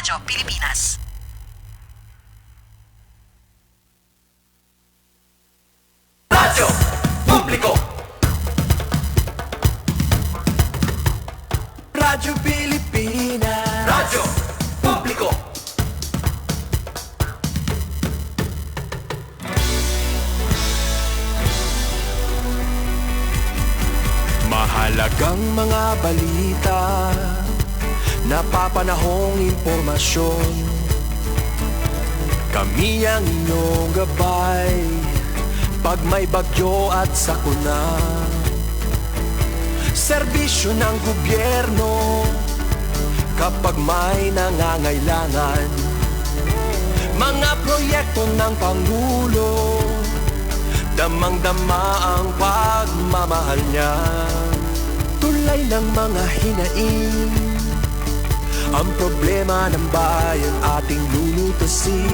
Radyo Pilipinas. Radyo Publiko. Radyo Pilipinas. Radyo Publiko. Mahalagang mga balita, napapanahong impormasyon. Kami ang inyong gabay pag may bagyo at sakuna. Serbisyo ng gobyerno kapag may nangangailangan. Mga proyekto ng Pangulo, damang-dama ang pagmamahal niya. Tulay ng mga hinaing, ang problema ng bayan ating lulutasin.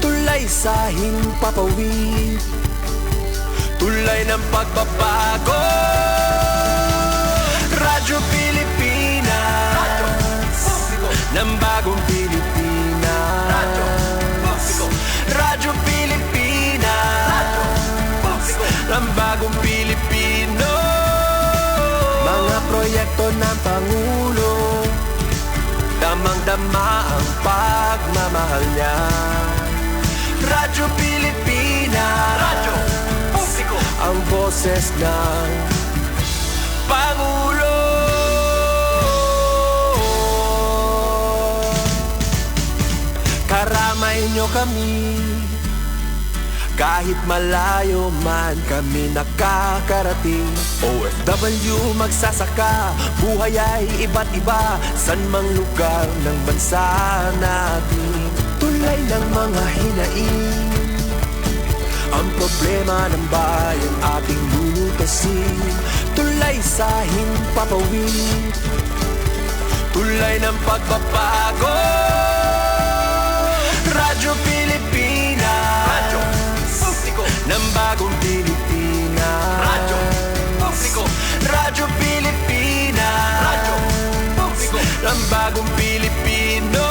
Tulay sa himpapawid, tulay ng pagbabago. Radyo Pilipinas, Radyo Publiko, ng bagong Pilipinas. Radyo Publiko, Radyo Pilipinas, Radyo Publiko, ng bagong Pilipino. Mga proyekto ng Pangulo, damang-dama ang pagmamahal niya. Radyo Pilipinas, Radyo Publiko, ang boses ng Pangulo. Karamay nyo kami, kahit malayo man kami nakakarating. OFW magsasaka, buhay ay iba't iba, san mang lugar ng bansa natin. Tulay ng mga hinaing, ang problema ng bayan ating lulutasin. Tulay sa himpapawid, tulay ng pagbabago. Radyo Pilipinas, Radyo Publiko, ng bagong Pilipinas. Radyo Publiko, Radyo Pilipinas, Radyo Publiko, ng bagong Pilipino.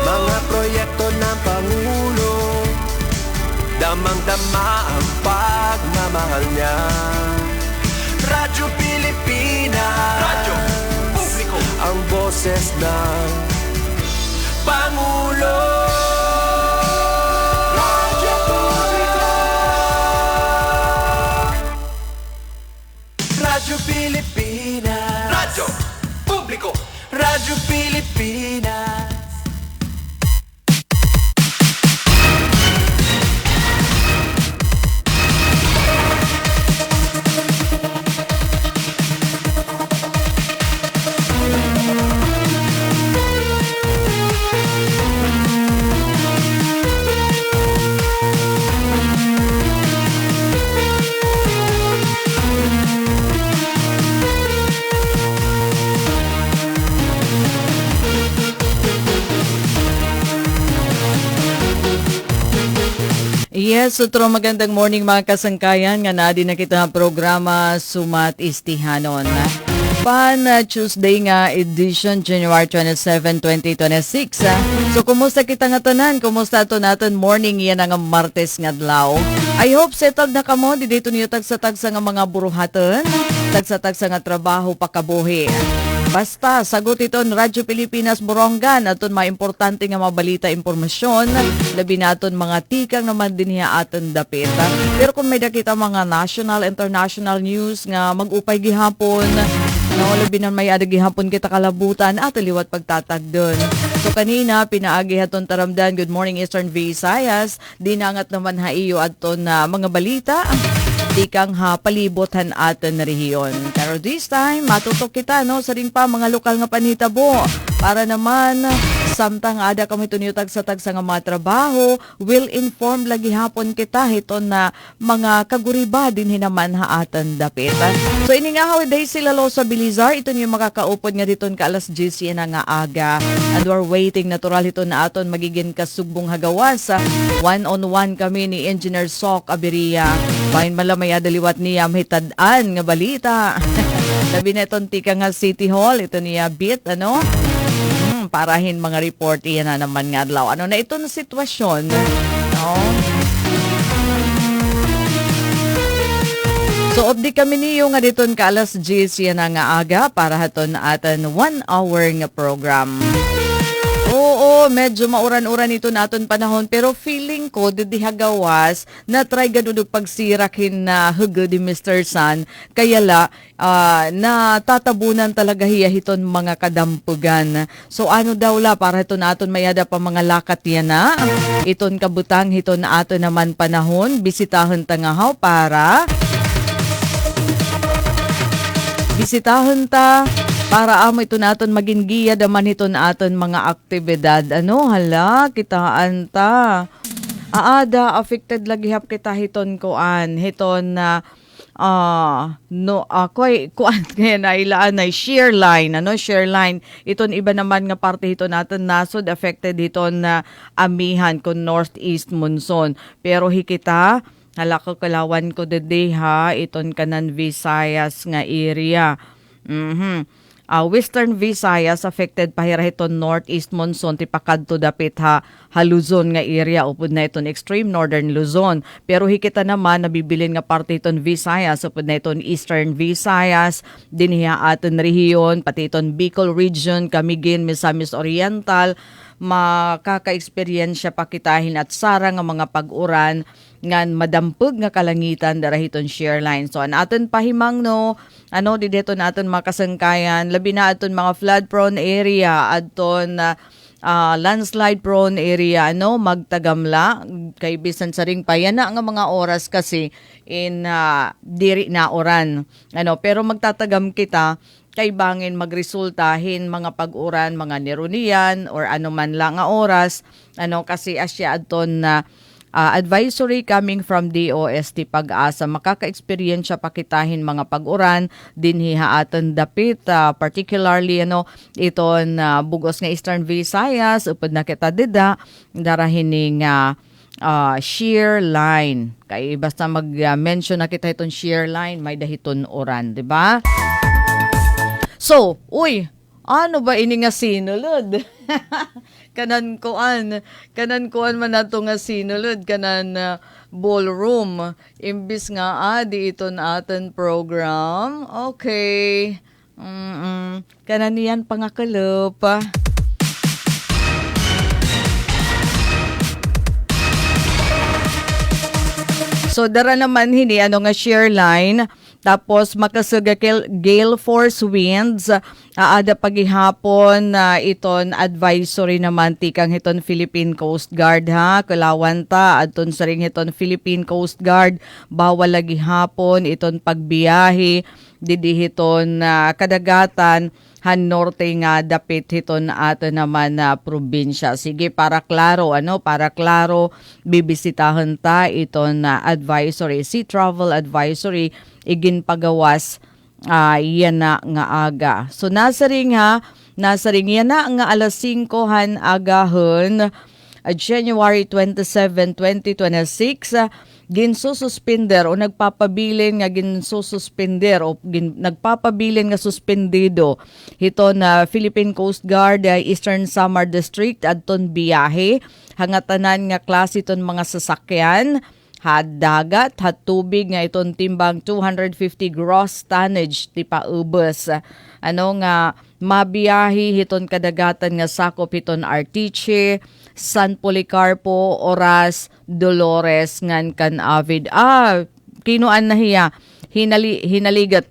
Mga proyekto ng Pangulo, damang-dama ang pagmamahal niya. Radyo Pilipinas, Radyo Publiko, ang boses ng Pangulo. Radyo Publiko, Radyo Pilipinas, Radyo Publiko, Radyo Pilipinas. Yes, otro magandang morning mga kasangkayan nga na din na kita programa Sumat Istihanon. Tuesday nga edition, January 27, 2026. So, kumusta kita nga tanan? Kumusta to natin morning? Yan ang Martes nga adlaw. I hope settled na kamo. Dito niyo tagsa-tagsa nga mga buruhaton. Tagsa-tagsa nga trabaho pakabuhi. Basta, sagot iton Radyo Pilipinas Borongan aton mga importante nga mabalita impormasyon, labi naton mga tikang naman din niya aton dapit. Pero kung may dakita mga national, international news nga mag-upay gihapon, labi na may adag gihapon kita kalabutan at liwat pagtatag dun. So kanina, pinaagi haton taramdan, good morning Eastern Visayas, dinangat naman haiyo aton na mga balita, tikang palibotan aton na rehiyon. Pero this time, matutok kita no, sa rin pa mga lokal nga panitabo. Para naman, samtang ada kami tuniyotag sa tagsa nga mga trabaho, will inform lagi hapon kita hito na mga kaguriba din hinaman haatan dapit. So ini nga day sila lo sa Bilizar, ito niyo makakaupod nga dito ka alas 10 na nga aga. And we're waiting natural ito na aton magiging kasugbong hagawas. One-on-one kami ni Engineer Sok Aberia. Bahin malamay adaliwat niya mahitadaan nga balita. Labi na itong tika nga City Hall, ito niya bit, ano? parahin mga report iyan na naman nga adlaw. Ano na ito na sitwasyon? No? So, obdi kami niyo nga dito ka alas 10 yan nga aga para haton atan 1 hour nga program. Oo, medyo mauran-uran ito naton panahon pero feeling ko didihagawas na try ganun pagsirakin na hugod ni Mr. Sun kaya na tatabunan talaga hiyahiton mga kadampugan. So ano daw para ito naton mayada pa mga lakat yan na iton kabutang hiton na ato naman panahon bisitahan tangahaw para bisitahan ta para amo ito naton maging giya daman ito naton mga aktibidad. Ano hala kitaan ta. Aada affected lagi hap kita hiton kuan hiton na kuan kaya na ilaan na share line share line iton iba naman nga parte hiton naton nasod affected hiton na amihan kun northeast monsoon pero hikita hala ko kalawan ko dede ha iton kanan Visayas nga area. Western Visayas affected pahira hiton northeast monsoon tipakadto dapit ha Luzon nga area upod na iton extreme northern Luzon pero hikita naman nabibilin nga parte iton Visayas upod na iton eastern Visayas dinhiya aton rehiyon pati iton Bicol region Camiguin Misamis Oriental makaka-experience pakitahin at sara nga mga pag-uran ngan madampog nga kalangitan darahiton share line. So aton pahimang dito naton makasangkayan labi na aton mga flood prone area aton landslide prone area magtagamla kay bisan sa ring payana nga mga oras kasi in diri na oran pero magtatagam kita kay bangin magresultahin mga pag-uran, mga nirunian or anuman lang nga oras kasi asya adton na advisory coming from DOST Pag-asa makaka-experience pakitahin mga pag-uran dinhi aton dapit particularly iton bugos nga Eastern Visayas upod na kita dida darahining shear line kay basta mag-mention na kita iton shear line may dahiton oran, di ba? So, ano ba ini nga sinulod? kanan kuan man nato nga sinulod kanan ballroom imbis nga di ito aton program. Okay. Kanan niyan pangakalop. So dara naman hini nga share line tapos makasuga gale force winds aada pagihapon iton advisory naman tikang hiton Philippine Coast Guard ha kalawan ta adton sa ring hiton Philippine Coast Guard bawal lagi hapon iton pagbiyahe didi hiton kadagatan han norte nga dapit hiton ato naman na probinsya. Sige para klaro para klaro bibisitahan ta iton advisory sea travel advisory igin pagawas yan na nga aga. So nasa ring yan na nga alas 5 han agahon January 27, 2026 ginsususpender o nagpapabilin nga ginsususpender o nagpapabilin nga suspendido hito na Philippine Coast Guard Eastern Samar District adton biyahe hangatanan nga klase ton mga sasakyan dagat tubig nga iton timbang 250 gross tonnage ti paubos nga mabiyahi hiton kadagatan nga sakop hiton Artiche, San Policarpo, Oras, Dolores ngan kan Avid. Kinuan na hiya hinaligat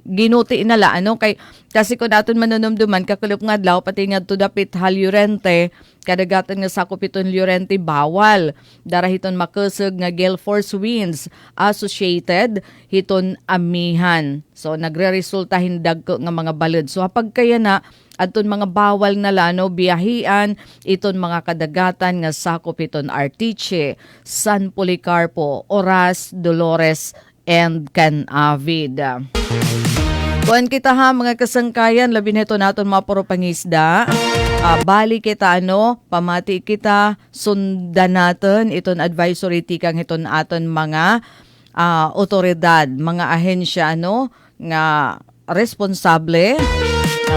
ginuti inala kay kasi kung naton manunumduman kakulop nga adlaw pati nga to dapit Llorente kadagatan nga sakop iton Llorente bawal darahiton makusog nga gale force winds associated hiton amihan. So nagreresulta hindag nga mga balod. So hapag kaya na adton mga bawal na biyahian iton mga kadagatan nga sakop iton Artiche, San Policarpo, Oras, Dolores and kan Avid. Kuan kita ha mga kasangkayan labi nito naton mga puro pangisda. Bali kita pamati kita sundan naton iton advisory tikang iton aton mga otoridad, mga ahensya nga responsable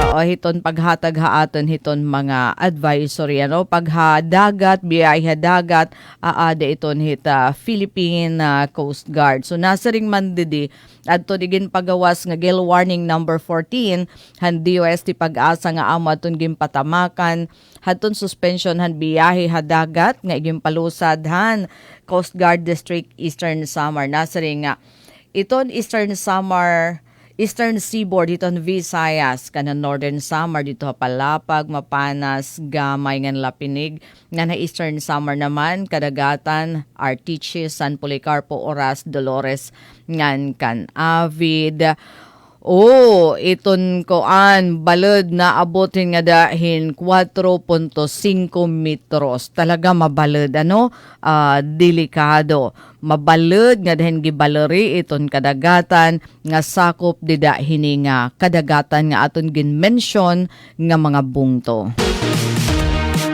Oo, hiton paghatag haaton hiton mga advisory ano paghadagat biyaya dagat aada iton hita Philippine Coast Guard. So nasa ring mandidi adto digin pagawas nga gale warning number 14 han DOST pag-asa nga amo aton gimpatamakan hadton suspension han biyahe hadagat nga gimpalusad han Coast Guard District Eastern Samar. Nasa ring nga iton Eastern Seaboard iton Visayas kanan Northern Samar dito Palapag, Mapanas, Gamay ngan Lapinig nga na Eastern Samar naman kadagatan Artiches, San Policarpo, Oras, Dolores ngan kan Avid. Oh, iton koan balod na abotin nga dahin 4.5 metros. Talaga mabalod ano? Delikado. Mabalod nga dahin gibaleri iton kadagatan nga sakop dida hininga kadagatan nga aton gin-mention nga mga bungto.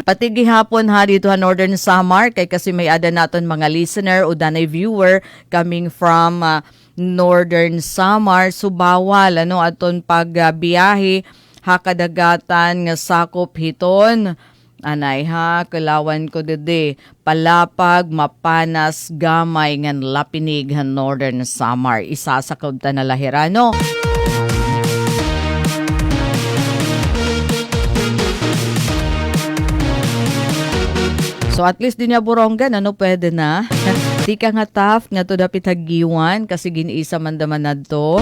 Pati gihapon ha dito ha Northern Samar kay kasi may ada naton mga listener o danay viewer coming from Northern Samar subawal ano aton pagbiyahe ha kadagatan nga sakop hiton anay ha kalawan ko dede Palapag, Mapanas, Gamay ngan Lapinig ha Northern Samar isa sa ta na lahirano. So at least din ya buronggan ano pwede na. Di ka nga tough nga to dapit hagiwan kasi giniisa man daman nadto.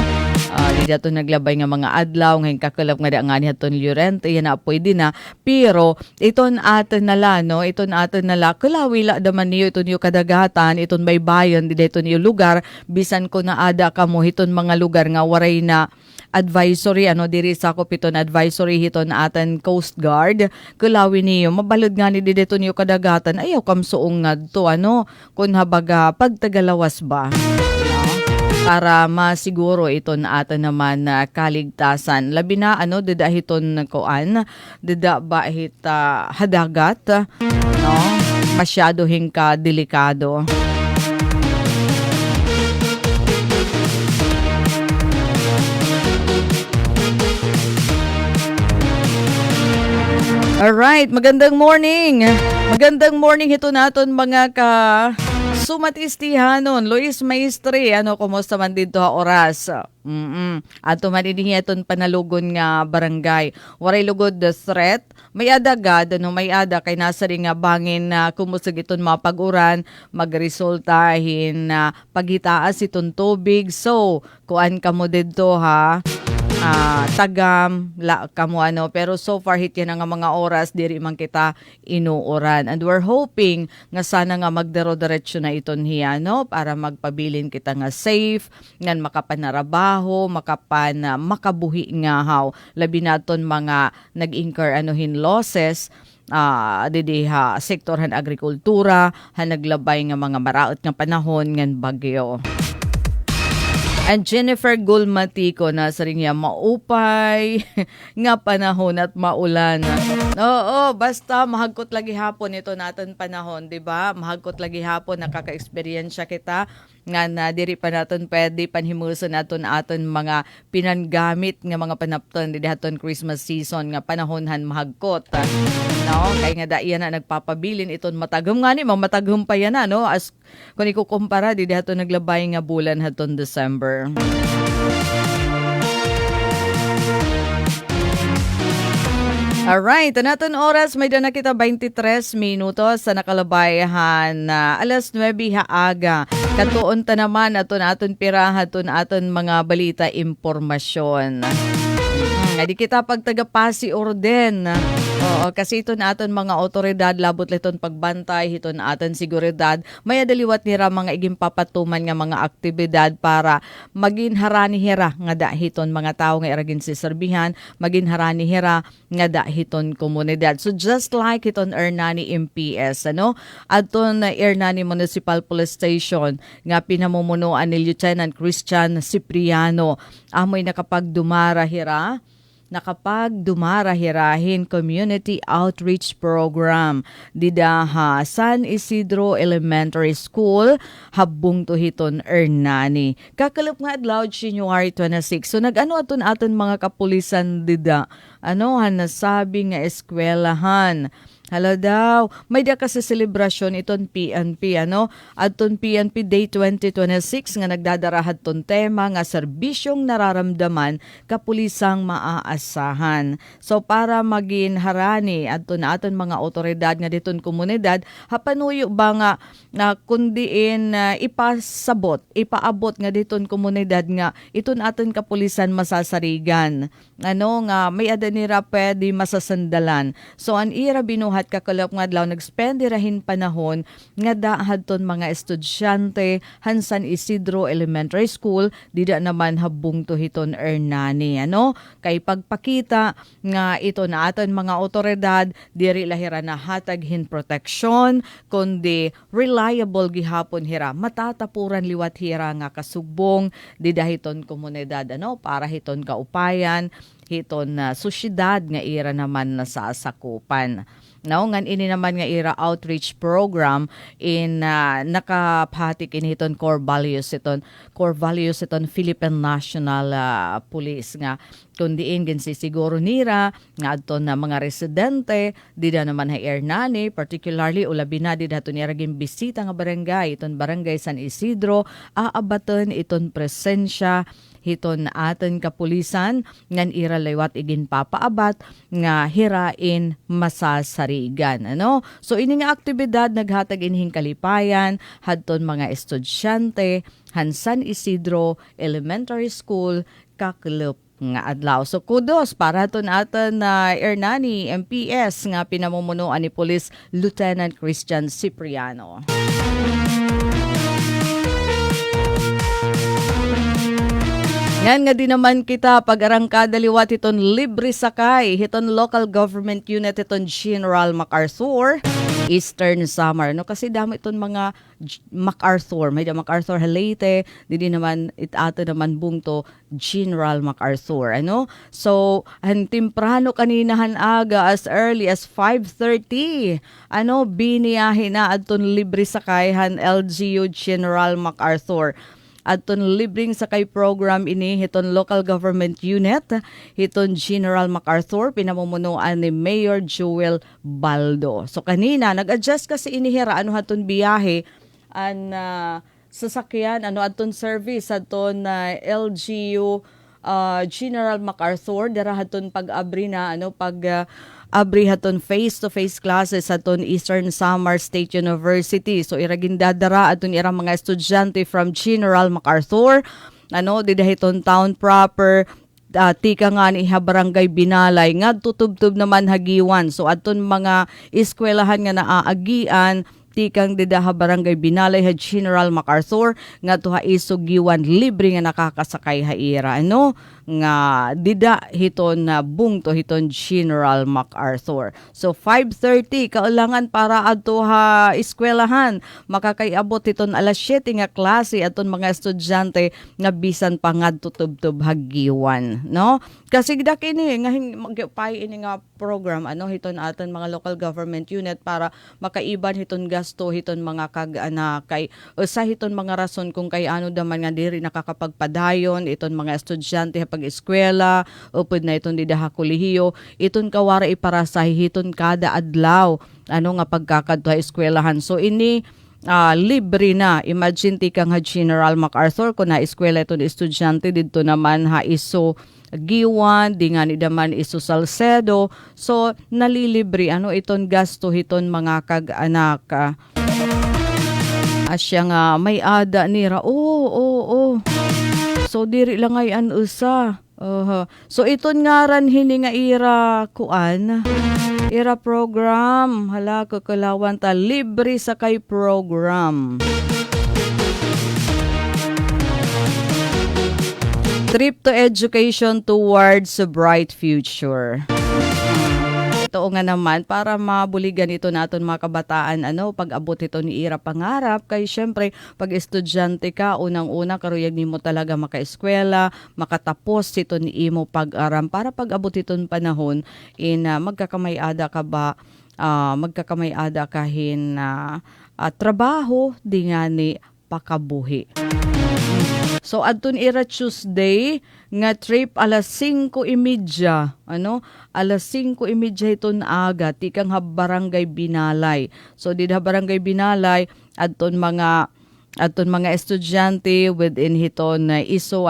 Di dato naglabay nga mga adlaw ngayon kakalap nga da nga ni haton Llorente yan na pwede na. Pero iton aton nala no, iton aton nala kulawila daman niyo iton yung kadagatan, iton baybayon di iton yung lugar bisan ko na ada kamo hiton mga lugar nga waray na advisory ano diri sa kopiton advisory hiton atan Coast Guard kulawi niyo mabalod nga ni dito niyo kadagatan ayaw kam suong ngadto ano kun habaga pagtagalawas ba para masiguro iton atan naman na kaligtasan labi na ano dida hiton koan dida ba hita hadagat no masyado hingka delikado. Alright, magandang morning. Magandang morning ito naton mga ka sumatistihanon. Luis Maestre, ano, kumusta man dito ha oras? Ato maninihi iton panalugon nga barangay. Waray lugod the threat. May adagad, ano, may ada kay nasa rin nga bangin na kumusag iton mga pag-uran, magresultahin na paghitaas iton tubig. So, kuan ka mo dito ha. Tagam la kamo ano pero so far hit yan nga mga oras diri man kita inuuran and we're hoping nga sana nga magdero-diretso na iton hiya no para magpabilin kita nga safe ngan makapanarabaho makabuhi nga haw labi naton mga nag-incur anuhin losses didi ha sektor han agrikultura han naglabay nga mga maraot nga panahon ngan bagyo. And Jennifer Gulmatico na sa ring niya maupay nga panahon at maulan. Oo, basta mahagkot lagi hapon ito natin panahon, 'di ba? Mahagkot lagi hapon nakaka-eksperyensya kita nga na diri pa naton pwede panhimuson naton aton mga pinangamit nga mga panapton didi haton Christmas season nga panahonhan mahagkot. No, kay nga daiya na nagpapabilin iton matagom nga ni mamatagom pa yan na no as kung ikukumpara didi haton naglabay nga bulan haton December. Alright, naton oras may na kita 23 minutos sa nakalabayan na alas 9 haaga. Katuon ta naman aton pirahaton aton mga balita impormasyon. Di kita pagtagapasi orden. Oo, kasi ito na aton mga otoridad labot liton pagbantay hiton aton seguridad may adaliwat nira mga iging papatuman nga mga aktibidad para magin harani hira nga dahiton mga tao nga iragin si serbihan magin harani hira nga dahiton komunidad. So just like hiton Ernani MPS ano aton Ernani Municipal Police Station nga pinamumunuan ni Lieutenant Christian Cipriano amoy nakapagdumara hira nakapag dumarahirahin community outreach program didaha San Isidro Elementary School habung tuhiton Ernani. Kakalap nga adlaw January 26. So nag-ano aton mga kapulisan dida. Ano nasabi nga eskwelahan. Hala daw, may da kasi selebrasyon iton PNP, Adton PNP Day 2026 nga nagdadarahat ton tema nga serbisyong nararamdaman kapulisang maaasahan. So para maging harani adton aton mga otoridad nga diton komunidad, hapanuyo ba nga na kundiin ipaabot nga diton komunidad nga iton aton kapulisan masasarigan. Nga may adanira pwede masasandalan. So an ira binuhat kakalap nga adlaw nagspendirahin panahon nga daadton mga estudyante han San Isidro Elementary School dida naman habung tuhiton Ernani. Kay pagpakita nga ito na aton mga otoridad diri lahira na hataghin proteksyon kundi reliable gihapon hira matatapuran liwat hira nga kasugbong dida hiton komunidad para hiton kaupayan hiton susyedad nga ira naman na sasakupan. Ngan ini naman nga ira outreach program in nakapahatik initon core values iton Philippine National Police nga kundiin ginsisiguro nira nga adton na mga residente dida naman ha Ernani particularly ulabi na dida to nira bisita nga barangay iton barangay San Isidro aabaton iton presensya hiton aton kapulisan ngan ira laywat igin papaabat nga hirain masasarigan. So ini nga aktibidad naghatag inhing kalipayan hadton mga estudyante han San Isidro Elementary School kaklop nga adlaw. So kudos para aton Ernani MPS nga pinamumunuan ni Police Lieutenant Christian Cipriano. Yan nga din naman kita pag-arangkada liwat iton libre sakay hiton local government unit iton General MacArthur Eastern Samar kasi damo iton mga MacArthur may da MacArthur Leyte didi naman itato naman bungto General MacArthur so temprano kaninahan aga as early as 5:30 biniyahe na adton libre sakay han LGU General MacArthur adton libreng sakay program ini hiton local government unit hiton General MacArthur pinamumunuan ni Mayor Joel Baldo. So kanina nag-adjust kasi inihira haton biyahe an sasakyan adton service adton LGU General MacArthur dara haton pag-abri na abri haton face-to-face classes aton Eastern Samar State University. So iragin dadara aton irang mga estudyante from General MacArthur dida hiton town proper tika nga ni Barangay Binalay nga tutubtub naman hagiwan. So aton mga eskwelahan nga naaagian tikang didaha Barangay Binalay ha General MacArthur nga tuha isugiwan libre nga nakakasakay haira nga dida hiton na bungto hiton General MacArthur. So 5:30 kaulangan para adto ha eskwelahan makakaiabot hiton alas 7 nga klase aton mga estudyante nga bisan pa ngadto tubtub hagiwan kasi kini nga magpay ini nga program hiton aton mga local government unit para makaiban hiton gasto hiton mga kay usa hiton mga rason kung kay daman nga diri nakakapagpadayon iton mga estudyante pag-eskwela upod na iton didaha kolehiyo iton kawara iparasahi hiton kada adlaw nga pagkakadto eskwelahan. So ini libre na. Imagine tikang ha General MacArthur kung na eskwela iton estudyante didto naman ha iso Giwan, di nga ni daman iso Salcedo. So nalilibre iton gasto hiton mga kag-anak asya nga may ada nira. So diri lang ay usa. So iton ngaran hini nga ira program. Hala kakalawan ta libre sakay program. Trip to education towards a bright future. ito nga naman para mabuligan ito naton mga kabataan pag-abot ito ni ira pangarap kay syempre pag estudyante ka unang-una karuyag nimo talaga makaeskwela, makatapos ito ni imo pag-aram para pag-abot iton panahon magkakamay-ada ka ba magkakamay-ada kahin trabaho di nga ni pakabuhi. So adton ira Tuesday nga trip alas 5:30 alas 5:30 iton aga tikang Barangay Binalay. So did Barangay Binalay adton mga estudyante within hiton iso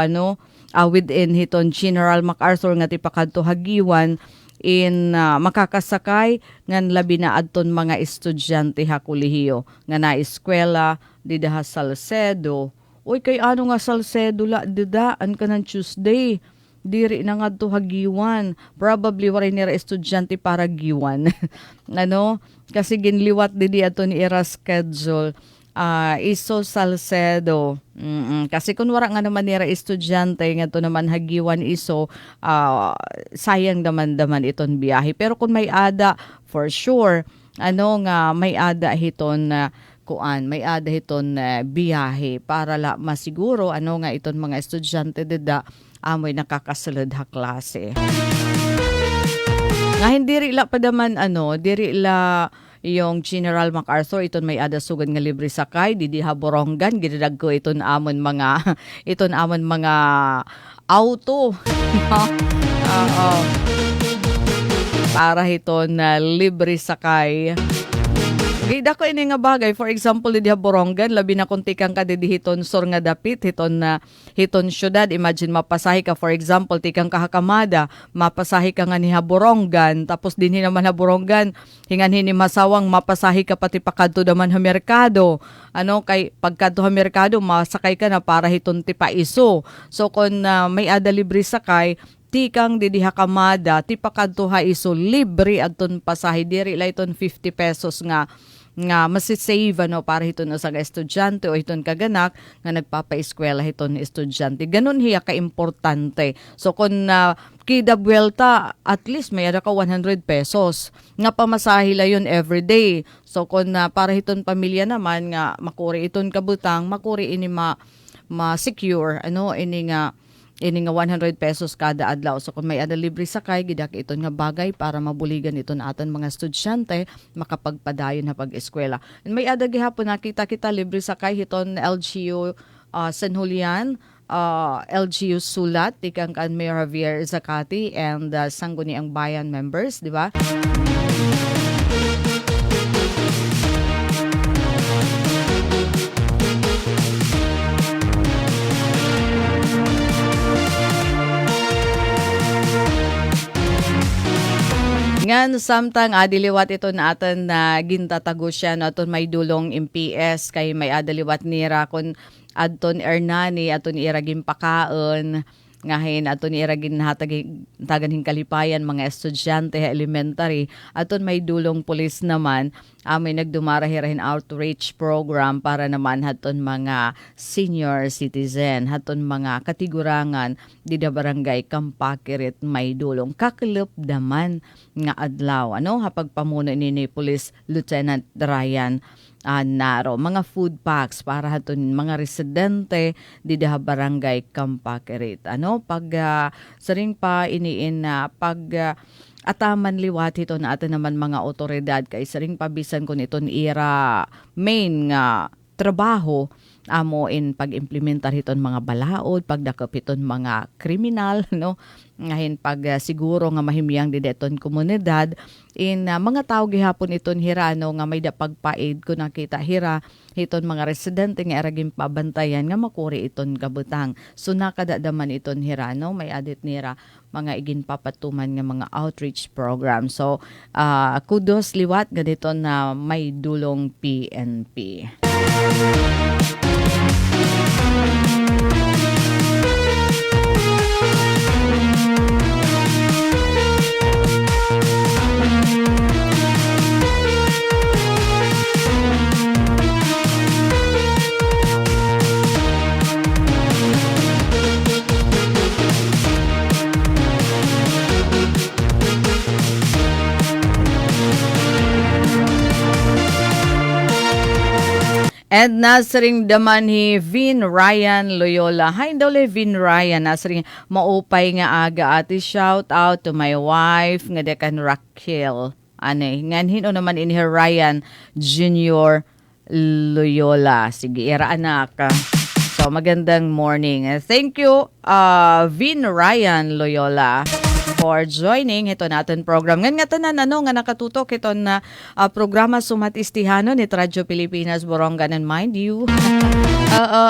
within hiton General MacArthur nga tipakadto Hagiwan makakasakay ngan labi na adton mga estudyante ha kolehiyo nga na eskwela dida Salcedo. Uy, kay ano nga Salcedo la, didaan ka ng Tuesday. Diri na nga to Hagiwan. Probably waray nira estudyante para Giwan. Kasi ginliwat didi ato ni ira schedule. Iso Salcedo. Kasi kung wala nga naman nira estudyante, nga to naman Hagiwan iso, sayang daman iton biyahe. Pero kung may ada, for sure, nga may ada hiton may ada hiton biyahe para la masiguro nga iton mga estudyante dida amoy nakakasulod ha klase. Nga hindi rila pa daman diri la yung General MacArthur iton may ada sugad nga libre sakay didi Haborongan gidadag ko iton amon mga auto. Para hiton libre sakay. Gida ko ini nga bagay, for example, di Borongan, labi na kunti kang kadidihiton sor nga dapit, hiton syudad, imagine mapasahi ka, for example, tikang kahakamada, mapasahi ka nga ni Borongan, tapos din naman Borongan, hingan hini masawang, mapasahi ka pati pakadto naman ha merkado, kay pagkadto ha merkado, masakay ka na para hiton ti paiso. So, kung may ada libre sakay, tikang didi hakamada, ti pakadto ha iso, libre adton pasahi, diri la iton 50 pesos nga masisave para hiton sa estudyante o hiton kaganak nga nagpapa-eskwela hiton estudyante. Ganun hiya ka-importante. So kung kida buwelta, at least may ada ka 100 pesos. Nga pamasahe la yun everyday. So kung para hiton pamilya naman nga makuri iton kabutang, makuri ini ma-secure, ini nga 100 pesos kada adlaw. So kung may ada libre sakay, gidak iton nga bagay para mabuligan iton atan mga estudyante makapagpadayon na pag-eskwela. And may ada gihapon nakita kita libre sakay hiton LGU San Julian, LGU Sulat, tikang kan Mayor Javier Zacati and Sangguniang Bayan members, di ba? Ngan samtang adiliwat ito na atan na gintatago siya na aton may dulong MPS kay may adiliwat nira kun adton Ernani aton iragin pakaon ngahin aton iragin tagan kalipayan mga estudyante elementary aton may dulong pulis naman may nagdumara hirahin outreach program para naman haton mga senior citizen haton mga katigurangan di da barangay Kampakirit may dulong kakelop daman nga adlaw hapag pamuno ni Police Lieutenant Ryan Naro mga food packs para haton mga residente di da barangay Kampakirit pag saring pa iniin na pag ataman liwat ito na atin naman mga otoridad kay saring pabisan ko niton ira main nga trabaho amo in pag-implementar hiton mga balaod, pagdakop hiton mga kriminal, ngahin pag siguro nga mahimyang dideton komunidad in mga tao gihapon iton hira nga may pagpaid ko nakita hira hiton mga residente nga eragin pabantayan nga makuri iton kabutang. So nakadadaman iton hira may adit nira mga igin papatuman nga mga outreach program. So kudos liwat ganito na may dulong PNP. And nasaring daman Vin Ryan Loyola. Hi daw Vin Ryan. Nasaring maupay nga aga ati. Shout out to my wife nga dekan Raquel. Ane, nganhin o naman in her Ryan Junior Loyola. Sige, ira anak. So, magandang morning. Thank you, Vin Ryan Loyola, for joining ito natin program. Ngan nga tanan nga nakatutok ito na programa Sumatistihano ni Radyo Pilipinas Borongan, and mind you.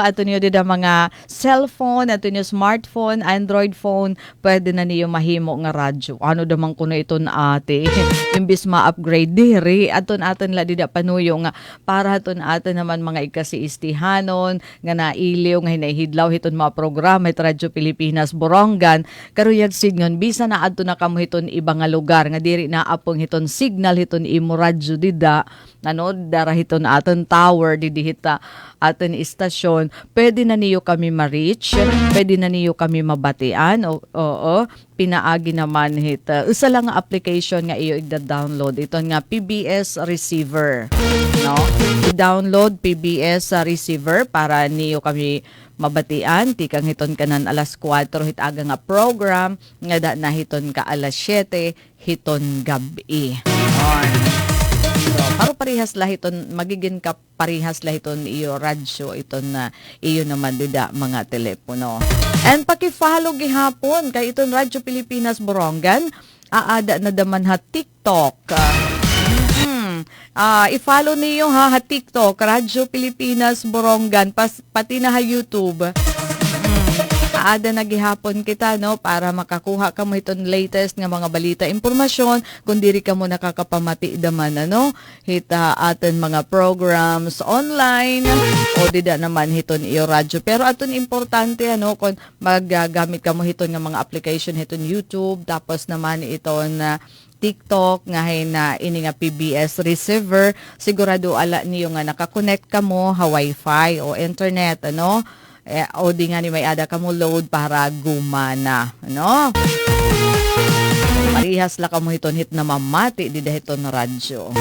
Ato niyo din ang mga cellphone, ato niyo smartphone, Android phone, pwede na niyo mahimo nga radyo. Ano damang kuno ito na ate? Imbis ma-upgrade diri, aton la dida panuyo nga para aton naman mga ikasiistihanon nga nailiw nga hinahidlaw hiton mga programa it Radyo Pilipinas Borongan. Karuyag signal bisa na adto na kamo hiton iba nga lugar nga diri na apong hiton signal hiton imo radyo dida. Dara hiton aton tower didihita aton istasyon, pwede na niyo kami ma-reach, pwede na niyo kami mabatian. Oo, pinaagi naman isa lang nga application nga iyo i-download. Ito nga PBS receiver. No? I-download PBS receiver para niyo kami mabatian. Tikang hiton kanan alas 4 hitaga nga program nga da na hiton ka alas 7 hiton gabi. Paro parehas lahiton, magiging ka parehas lahiton iyo radyo, ito na iyo naman dida mga telepono. And paki-follow gihapon kay iton Radyo Pilipinas Borongan, aada na daman ha TikTok. I-follow niyo ha TikTok, Radyo Pilipinas Borongan, pati na ha YouTube. Ada na gihapon kita para makakuha ka mo iton latest nga mga balita, impormasyon kung diri ka mo nakakapamati daman hita aton mga programs online o dida naman hiton iyo radyo. Pero aton importante kung magagamit ka mo hiton nga mga application hiton YouTube, tapos naman iton TikTok nga na ini nga PBS receiver, sigurado ala niyo nga nakakonect ka mo ha Wi-Fi o internet o di nga ni may ada ka mo load para gumana, Parihas la ka mo hiton hit na mamati di dahiton na radyo.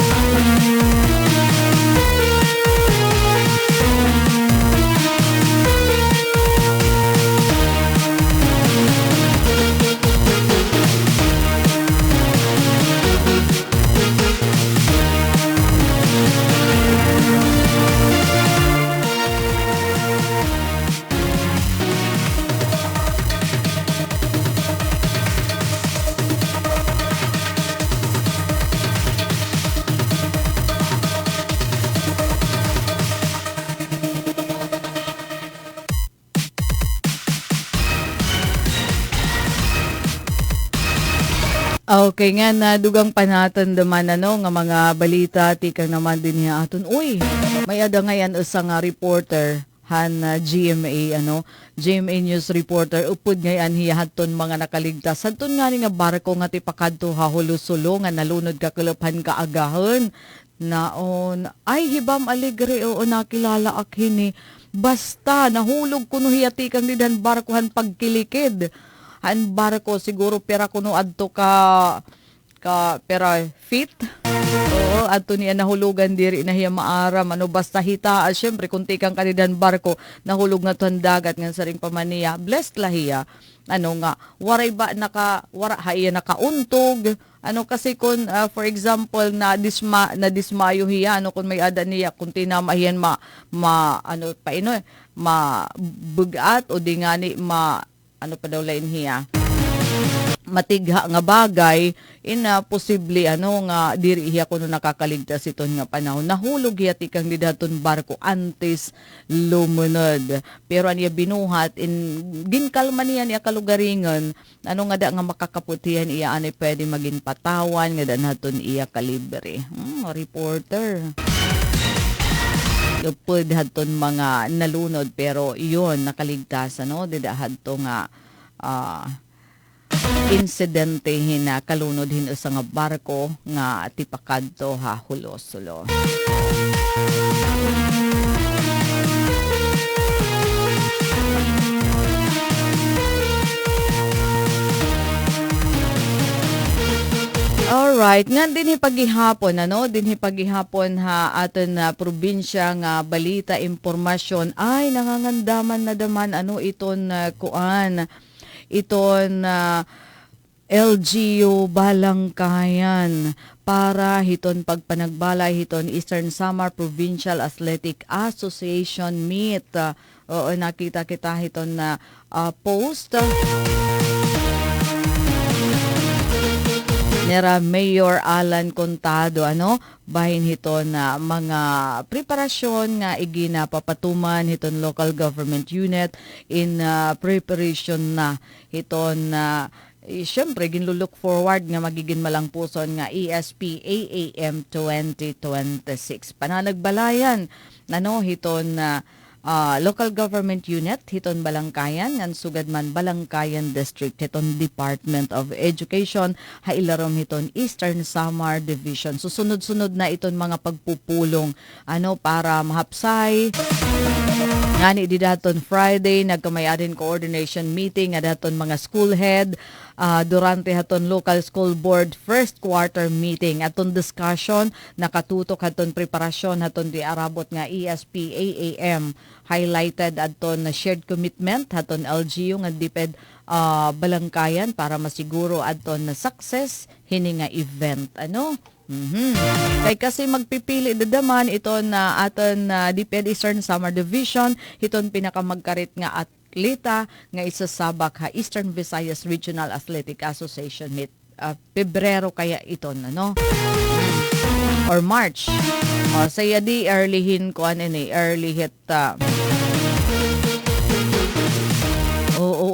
Okay nga na dugang panatan daman nga mga balita tikang naman din niya aton. Uy, may ada ngayon isang reporter GMA GMA News reporter upod ngayon hiyahaton mga nakaligtas. Santon nga ni nga barko nga tipakadto hahulo-sulo nga nalunod kakuluphan kaagahon. Naon ay hibam alegre o nakilala akhini. Basta nahulog kuno hiyati kang didan barkohan pagkilikid. Han barko siguro pera kuno adto ka pera feet. Oo, adto niya nahulugan diri na hiya maaram basta hita syempre kung tikang kanidan barko nahulog na ton dagat nga saring pamaniya. Blessed lahiya. Nga waray ba wara haya nakauntog. Kasi kung for example na dismayo hiya kung may ada niya kung tinamahiyan mabugat o di nga ni pa daw lain hiya matigha nga bagay posible nga diri hiya kuno nakakaligtas iton nga panahon. Nahulog hiya tikang didaton barko antes lumunod, pero aniya binuhat ginkalma niya kalugaringon nga da nga makakaputihan iya pwede maging patawan nga danaton iya kalibre. Reporter upod hadton mga nalunod pero iyon nakaligtas dida hadto nga insidente hina kalunod hin sa nga barko nga tipakadto hulo-sulo. Alright, nga dinhi paghihapon dinhi paghihapon ha aton na probinsya nga balita impormasyon ay nangangandaman na daman iton kuan iton LGU Balangkayan para hiton pagpanagbalay hiton Eastern Samar Provincial Athletic Association meet. Oo, nakita kita hiton na post nera Mayor Alan Contado bahin hiton na mga preparasyon nga iginapapatuman hiton local government unit in preparation na hiton na siyempre ginlulook forward nga magiging malangpuson nga ESP AAM 2026 pananagbalayan hiton na local government unit hiton Balangkayan ngan sugad man Balangkayan District hiton Department of Education hailarom hiton Eastern Samar Division. Susunod-sunod na iton mga pagpupulong para mahapsay ngani di daton Friday nagkamayarin coordination meeting nga daton mga school head durante haton local school board first quarter meeting aton discussion nakatutok haton preparasyon haton di arabot nga ESP AAM highlighted aton na shared commitment haton LGU nga DepEd Balangkayan para masiguro aton na success hini nga event Kay kasi magpipili dadaman ito na aton DepEd Eastern Samar Division hiton pinakamagkarit nga atleta nga isasabak ha Eastern Visayas Regional Athletic Association meet Pebrero kaya ito or March saya di earlyhin ko early hit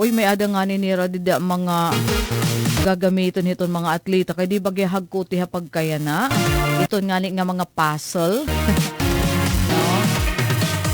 may ada nga nira dida mga gagamiton hiton mga atleta kay di bagay hagkuti ha pagkaya na iton nga mga puzzle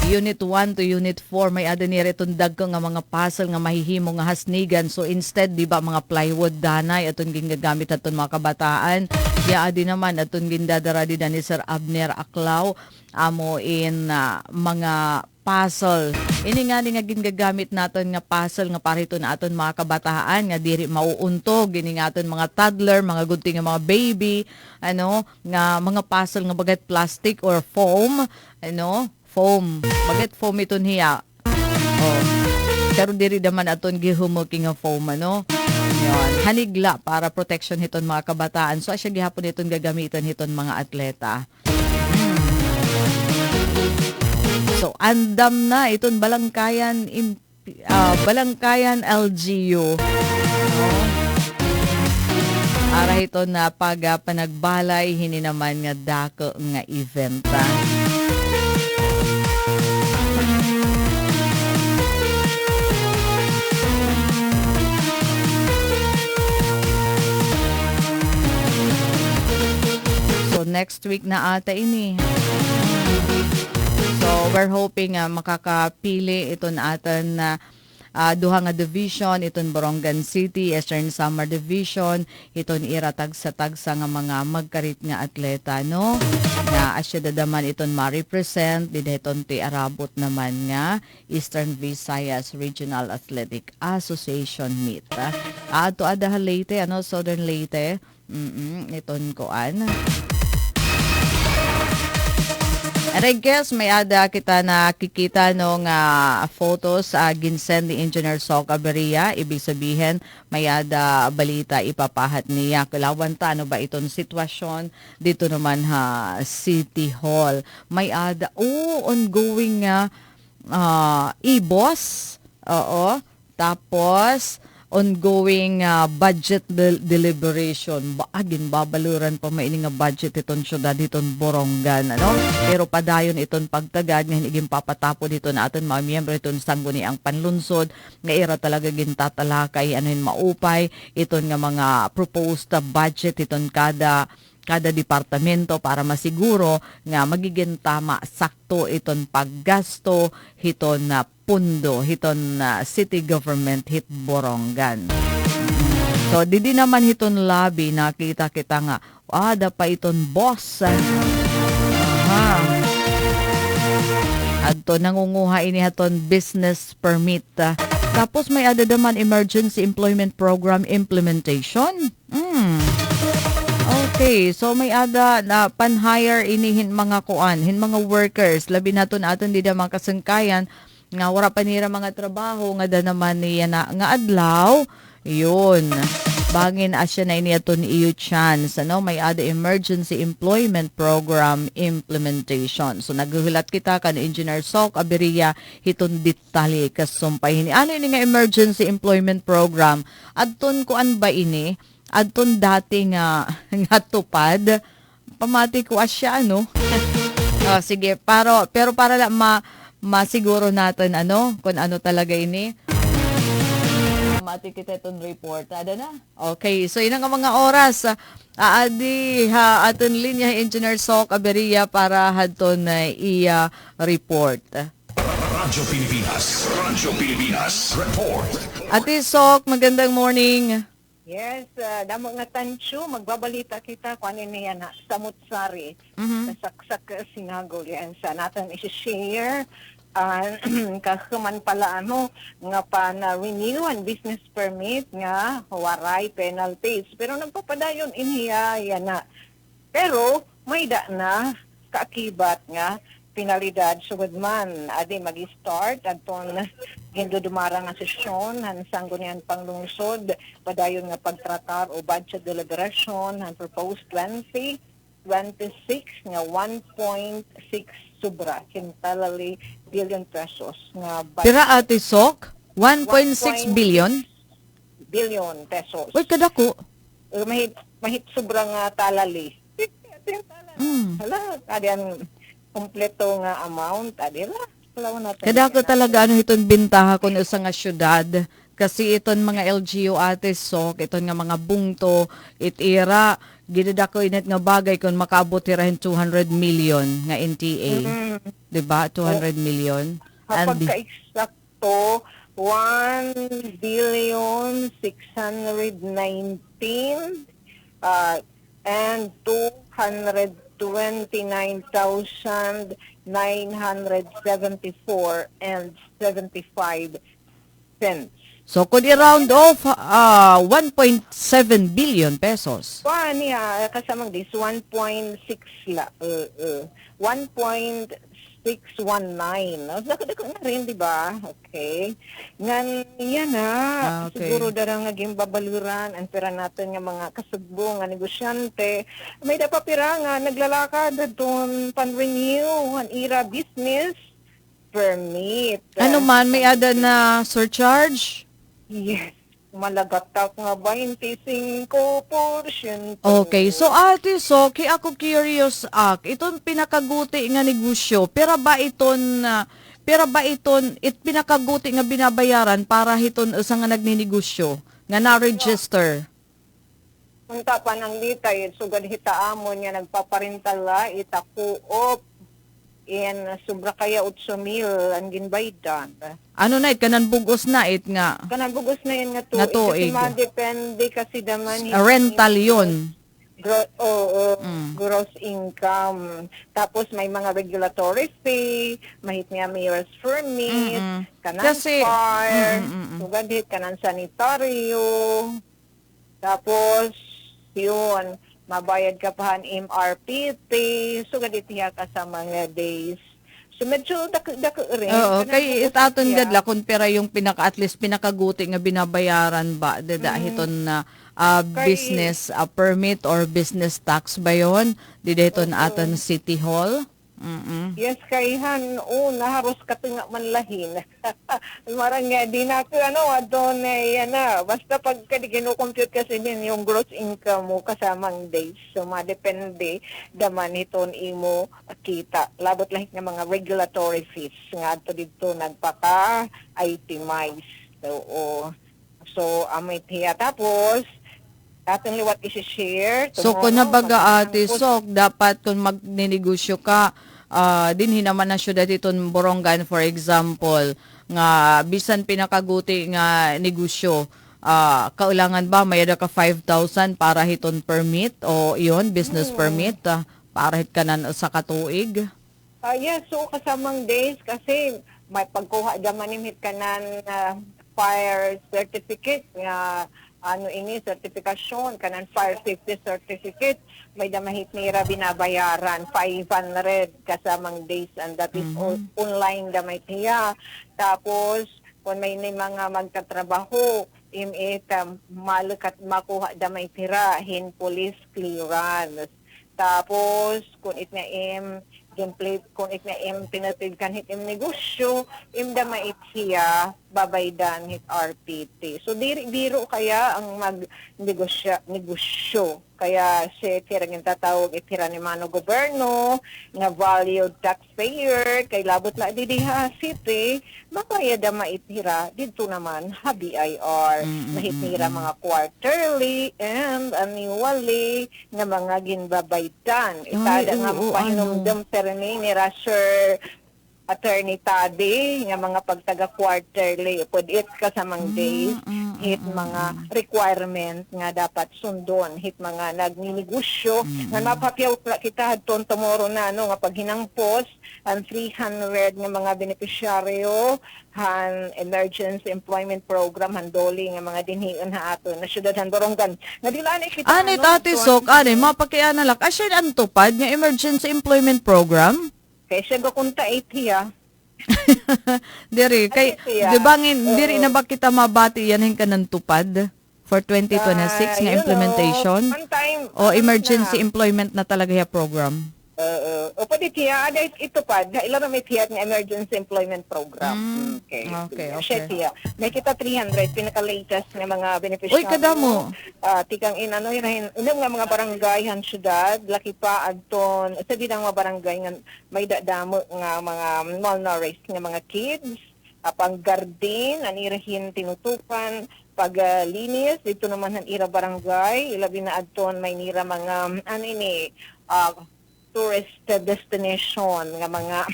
Unit 1 to Unit 4 may ada nira itong dagko nga mga puzzle nga mahihimo nga hasnigan. So instead, di ba, mga plywood danay atong ginagamit aton mga kabataan. Ya adi naman atong gindadara di ni Sir Abner Aclao amo in mga puzzle. Ini nga ginagamit naton nga puzzle nga parito na aton mga kabataan nga diri mauuntog gini nga aton mga toddler, mga gunting nga mga baby, nga mga puzzle nga bagat plastic or foam, foam. Bagat foam iton hiya. Pero diri naman aton gihumuki nga foam Yon, hanigla para protection hiton mga kabataan. So asya gihapon iton gagamiton hiton mga atleta. So andam na iton Balangkayan Balangkayan LGU. Ara ito na panagbalay hini naman nga dako nga event. Next week na ata ini. So we're hoping makakapili iton atan na duha nga division iton Borongan City, Eastern Samar Division, iton iratag sa tagsa nga mga magkarit nga atleta nga asya dadaman iton ma-represent diton ti arabot naman nga Eastern Visayas Regional Athletic Association meet. Ato ada Leyte Southern Leyte. Iton koan. And I guess may ada kita nakikita photos ginsend ni Engineer Soc Aberia. Ibig sabihin may ada balita ipapahat niya. Kalawan ta ba itong sitwasyon dito naman City Hall. May ada ongoing e-boss. Oo. Tapos ongoing budget deliberation. Agin babaluran pa may nga budget iton syudad iton Borongan pero padayon iton pagtagad nga hiniging papatapo dito na aton mga miyembro iton sangguniang panlunsod nga ira talaga gintatalakay maupay iton nga mga proposed budget iton kada departamento para masiguro nga magiging tama sakto iton paggasto hiton na pundo hiton city government hit Borongan. So didi naman hiton lobby nakita kita nga ada pa iton boss. Adto nangunguha ini haton business permit. Tapos may ada naman emergency employment program implementation. Okay, so may ada na pan-hire inihin mga kuan, hin mga workers, labi naton aton di da mga kasangkayan nga wala pa nira mga trabaho nga da naman niya na nga adlaw. Yun. Bangin asya na ini aton iyo chance, ano, may ada emergency employment program implementation. So naghulat kita kan Engineer Sok Aberia hiton detalye kasumpay hini. Ano ini nga emergency employment program? Adton kuan ba ini? Adton dati nga nga tupad pamati ko asya ano. Sige, pero para lang masiguro natin ano kung ano talaga ini. Pamati kita itong report. Ada na? Okay, so yun ang mga oras. Aadi ha aton linya Engineer Sok Aberia para hadton iya report. Radyo Pilipinas, report. Ate Sok, magandang morning. Yes, damo nga tansyo, magbabalita kita kung ano niya na samutsari, nasaksak sinagol yan sa natin isi-share. Kahuman pala nga pa na renew ang business permit nga waray penalties. Pero nagpapadayon iniya yan na. Pero may da na kaakibat nga penalidad sugod man adi magi-start adton gindo dumara nga sesyon han sanggunian panglungsod padayon nga pagtratar o budget deliberation han proposed 2026 nga 1.6 sobra kintalali billion pesos nga Pira Ate Sok? 1.6 billion? billion pesos. Uy, kadako. Mahit sobra nga talali. Hala, adian kompleto nga amount, adila. Kadako talaga ano iton bintaha kun usa nga syudad kasi iton mga LGU Ate Sok, iton nga mga bungto, itira gidadako init nga bagay kun makaabot irahin 200 million nga NTA. Diba? 200 million. Kapag ka-eksakto, 1,619 and 229,974 and 75 cents. So could i-round off 1.7 billion pesos. Niya kasamang this 1.6 la 1.619. Dako na rin, di ba? Okay. Ngan yan na. Okay. Siguro darang naging babaluran ang pera natin nga mga kasugbo nga negosyante. May dapapira nga naglalakad doon pan-renew ang ira business permit. Ano man may ada na surcharge? Yes. Malagatak nga 25%. Okay, so Ate Sok, ako curious iton pinakaguti nga negosyo, pera ba iton it pinakaguti nga binabayaran para hiton usa nga nagninegosyo nga na-register? Punta pa ng litay, sugad hitaamon nga nagpaparintala, itakuop, sobra kaya 8,000 ang ginbaydan. Ano na kanan bugos na nga? Kanang bugos na yan nga Nga tuig. tuig. Kasi madepende kasi daman. Rental yun. Gross income. Tapos may mga regulatory fee, mahit nga mayor's permit, kanang Kasi, fire, sugad hit kanang sanitaryo. Tapos, yun, mabayad ka pa ang MRPT, sugad itiya ka sa mga days. So medyo dako rin. Oo, kay itaton gadla kun pera yung at least pinakaguti nga binabayaran ba hiton na business permit or business tax ba yon? Dideton aton City Hall? Yes, kayhan, naharos ka nga manlahin. Marang nga, di na ko, adon basta pag kinukompute kasi din yung gross income mo kasamang days. So, madepende, daman iton imo kita. Labot lahit ng mga regulatory fees nga ato dito nagpaka-itemize. So, amit hiya. Tapos, atong liwat isi-share. So kung nabaga Ate Sok, dapat kung magninegosyo ka, dinhi naman na syudad iton Borongan for example, nga bisan pinakaguti nga negosyo, kailangan ba mayada ka 5,000 para hiton permit o iyon, business permit, para hit kanan sa katuig? Yes, so kasamang days kasi may pagkuha daman hit kanan fire certificate nga ano ini certification kanan fire safety certificate may damahit nira binabayaran 500 kasamang days and that is online damay tiya. Tapos kung may mga magkatrabaho malukat makuha damay tira hin police clearance. Tapos kung gameplay kung pinatid kan hit negosyo damay siya babaydan hit RPT. So biro kaya ang negosyo kaya si tirang yung tatawag itira ni Mano Goberno nga valued taxpayer kay labot la didiha city makaya dama itira dito naman ha BIR mahitira mga quarterly and annually nga mga ginbabaydan itada nga pahinumdum perni ni Sir Attorney Tadi nga mga pagtaga quarterly pud it kasamang days hit mga requirement nga dapat sundon hit mga nagninegosyo nga mapapyaw kita hadton tomorrow na nga paghinangpos ang 300 nga mga beneficiaryo han emergency employment program handoli nga mga dinhion ha ato na syudad han Borongan nga dilani kita Ani tati sok mapakiana lak asya ang tupad nga emergency employment program. Kaya siya gakunta 80 Diri kay di bangin diri na ba kita mabati yan hin kanang tupad for 2026 nga implementation o emergency employment na talaga ya program. O pwede tiya, ito pa, ilan na may tiya ng emergency employment program. Okay. Tiya. May kita 300, pinaka-latest ng mga beneficiary. Uy, kadamo. Tikang unang nga mga barangay han syudad, laki pa adton, sa bidang mga barangay nga may dadamo nga mga malnourished nga mga kids, pang garden, anirahin tinutupan, paglinis, dito naman ang ira barangay, ilabi na adton may nira mga, tourist destination nga mga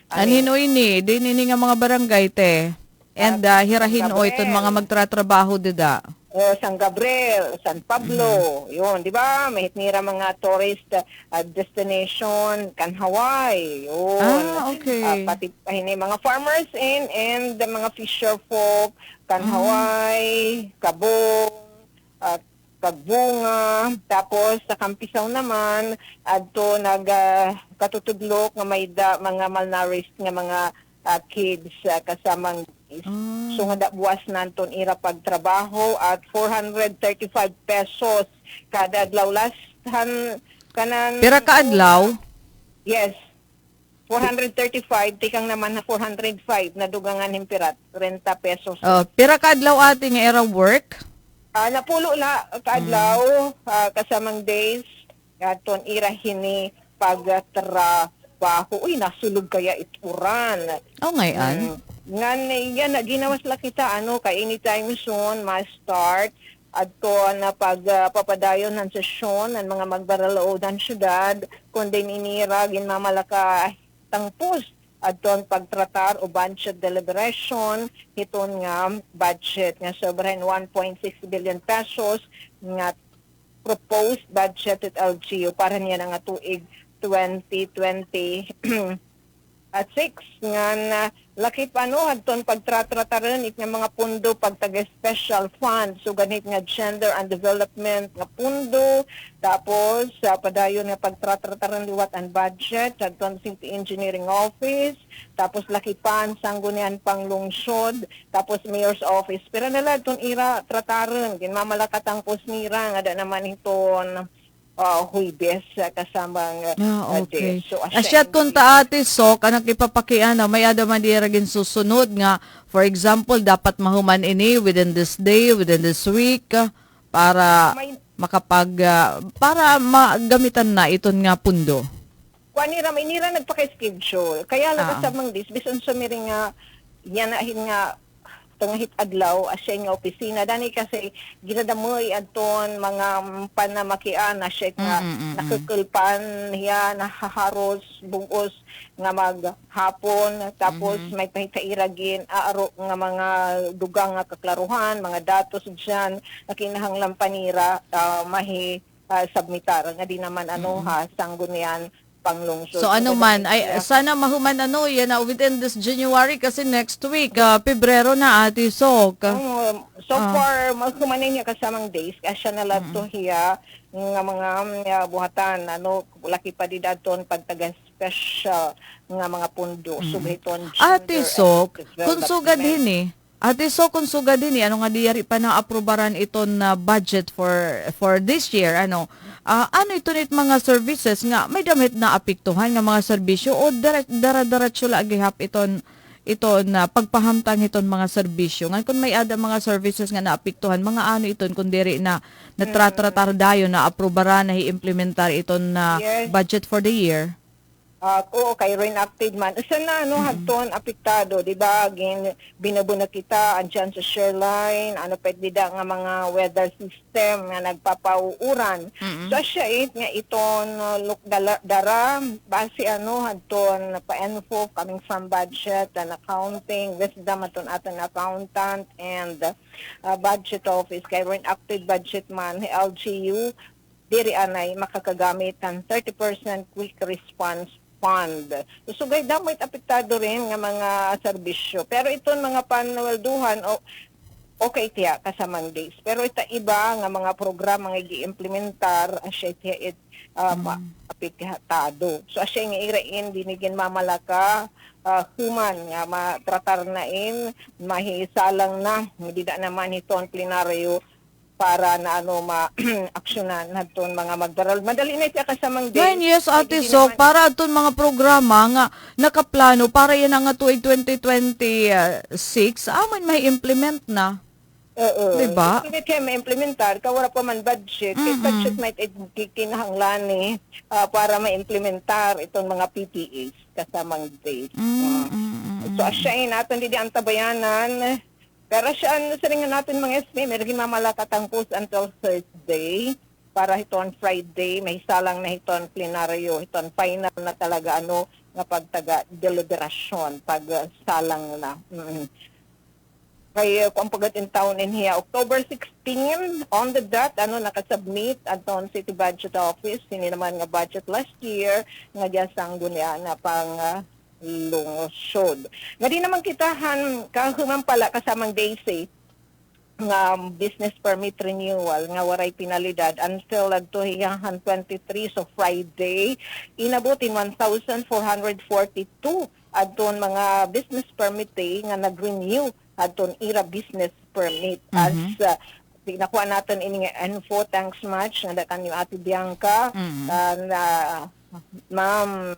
Anino ini dinini nga mga barangay te and hirahin o iton mga magtratrabaho dida San Gabriel, San Pablo, yun, di ba? May hitnira mga tourist destination kan Hawaii, yun. Okay. Pati mga farmers and the mga fisher folk kan Hawaii, Kabong, Kagbunga, tapos sa Kampisaw naman adto katutudlok nga may mga malnourished nga mga kids kasamang so nga buwas nanton ira pagtrabaho at 435 pesos kada adlaw last kanan pira ka adlaw? Yes. 435 tikang naman na 405 na dugangan himpirat 30 pesos. Pira ka adlaw ati nga era work? Napulo na kaadlaw kasamang days aton irahini pagtrabaho. Uy, nasulog kaya ituran. Ngayon. Yan na ginawas la kita kay anytime soon ma-start adto na pagpapadayon ng sesyon ng mga magbaraloodan syudad kundi inira ginmamalaka tangpos adton pagtratar o budget deliberation hiton nga budget nga sobrahan 1.6 billion pesos nga proposed budget at LGU para niya nga tuig 2020 at 6 nga laki pa hadton pagtratrataran it nga mga pundo pagtaga special fund so ganit nga gender and development nga pundo tapos padayon nga pagtratrataran liwat ang budget hadton city engineering office tapos laki pa sanggunian pang lungsod tapos mayor's office pero nala ton ira trataran ginmamalakatang posnira nga da naman hiton Huibes kasamang okay. So, asyat kung taati kanang ipapakiana may adaman diragin susunod nga for example dapat mahuman ini within this day within this week para para magamitan na iton nga pundo. Kuanira may nira nagpaka-schedule kaya lang kasamang bisan sumiri nga yanahin nga tangahit adlaw asya nga opisina dani kasi ginadamoy adton mga panamakian na siya nga nakukulpan niya nahaharos bungos nga maghapon tapos may pahitairagin aaro nga mga dugang nga kaklaruhan mga datos diyan nakinahanglan panira submitar nga di naman sanggunian panglungsod. So ano man, ay sana mahuman yan na within this January kasi next week, Pebrero na Ate Sok. So far, magkumanin niya kasamang days, kasya na lang to hiya nga mga buhatan, laki pa di daton pagtagan special nga mga pundo. Subiton Ate Sok, kung sugad din Ate Sok, kung sugad din ano nga diyari pa na aprobaran iton na budget for this year, ano ito nit mga services nga may damit na apektuhan nga mga serbisyo o dara-diretso la gihap iton na pagpahamtang iton mga serbisyo nga kung may ada mga services nga naapektuhan mga ano iton kun diri na natratar dayon na aprobaran na i-implementar iton na budget for the year. Oo, kay reenacted man. Isa na, hadton, apektado, di ba? Binubo na kita, andyan sa Shoreline, pwede da nga mga weather system nga nagpapauuran. So, siya nga iton, dara, base hadton, pa-info, coming from budget and accounting, wisdom aton aton accountant, and budget office, kay reenacted budget man, LGU, diri anay makakagamit ng 30% quick response fund. Sugay damay apektado rin nga mga serbisyo. Pero iton mga panwelduhan okay tiya kasamang days. Pero ita iba nga mga programa nga gi-implementar asya tiya apektado. So asya nga irain dinigin mamalaka human nga matratar na mahisalang na hindi da naman iton plenaryo para na ma-aksyonan naton mga magdaral. Madali na siya kasamang day. Yes, Ate Sok, para aton mga programa nga nakaplano para yan nga tuig 2026, aman may implement na. Diba? Hindi kaya ma-implementar, kawara pa man budget. Kaya budget may kinahanglan para ma-implementar itong mga PPAs kasamang day. So, asyain natin hindi ang tabayanan. Pero siya, saringan natin mga SB, may mamalakatangkos until Thursday para hiton Friday, may salang na hiton plenaryo, hiton final na talaga nga pagtaga deliberasyon, pagsalang na. Kaya kung pagatin taon hiya, October 16, on the dot, nakasubmit aton City Budget Office, hindi naman nga budget last year, nga jasang gunya na pang lungsod. Nga di naman kitahan kahuman pala kasamang daisy nga business permit renewal nga waray pinalidad until adto hiyahan 23 so Friday inabutin 1,442 adton mga business permit nga nag-renew adton ira business permit as nakuha natin ini info thanks much nga kanyo Ate Bianca na Ma'am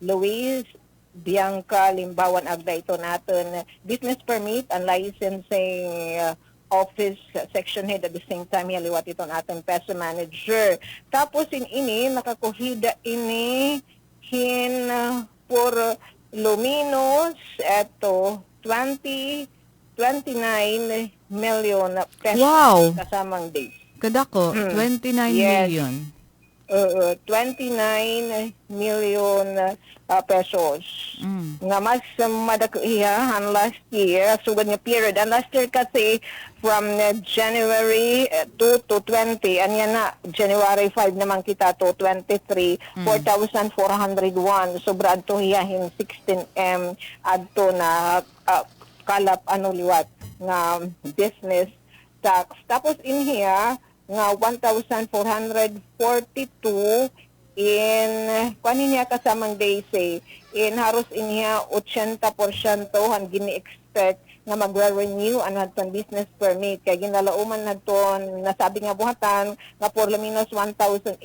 Louise Bianca Limbawan agda ito natin business permit and licensing office section head at the same time liwat ito natin peso manager. Tapos ini nakakuhida ini por Luminos eto 29 million pesos. Wow. Kasamang days. Kadako, 29 million. 29 million pesos. Nga mas madakihan last year, sugad nga period. And last year kasi from January 2 to 20, anya na, January 5 naman kita to 23, 4,401. Sobra adto hiyahin 16M adto na kalap liwat nga business tax. Tapos in here, nga 1,442 in niya kasamang daisy in haros inya 80% han gini-expect nga magre-renew ang naton business permit kay ginalauman naton nasabi nga buhatan nga por Luminos 1,800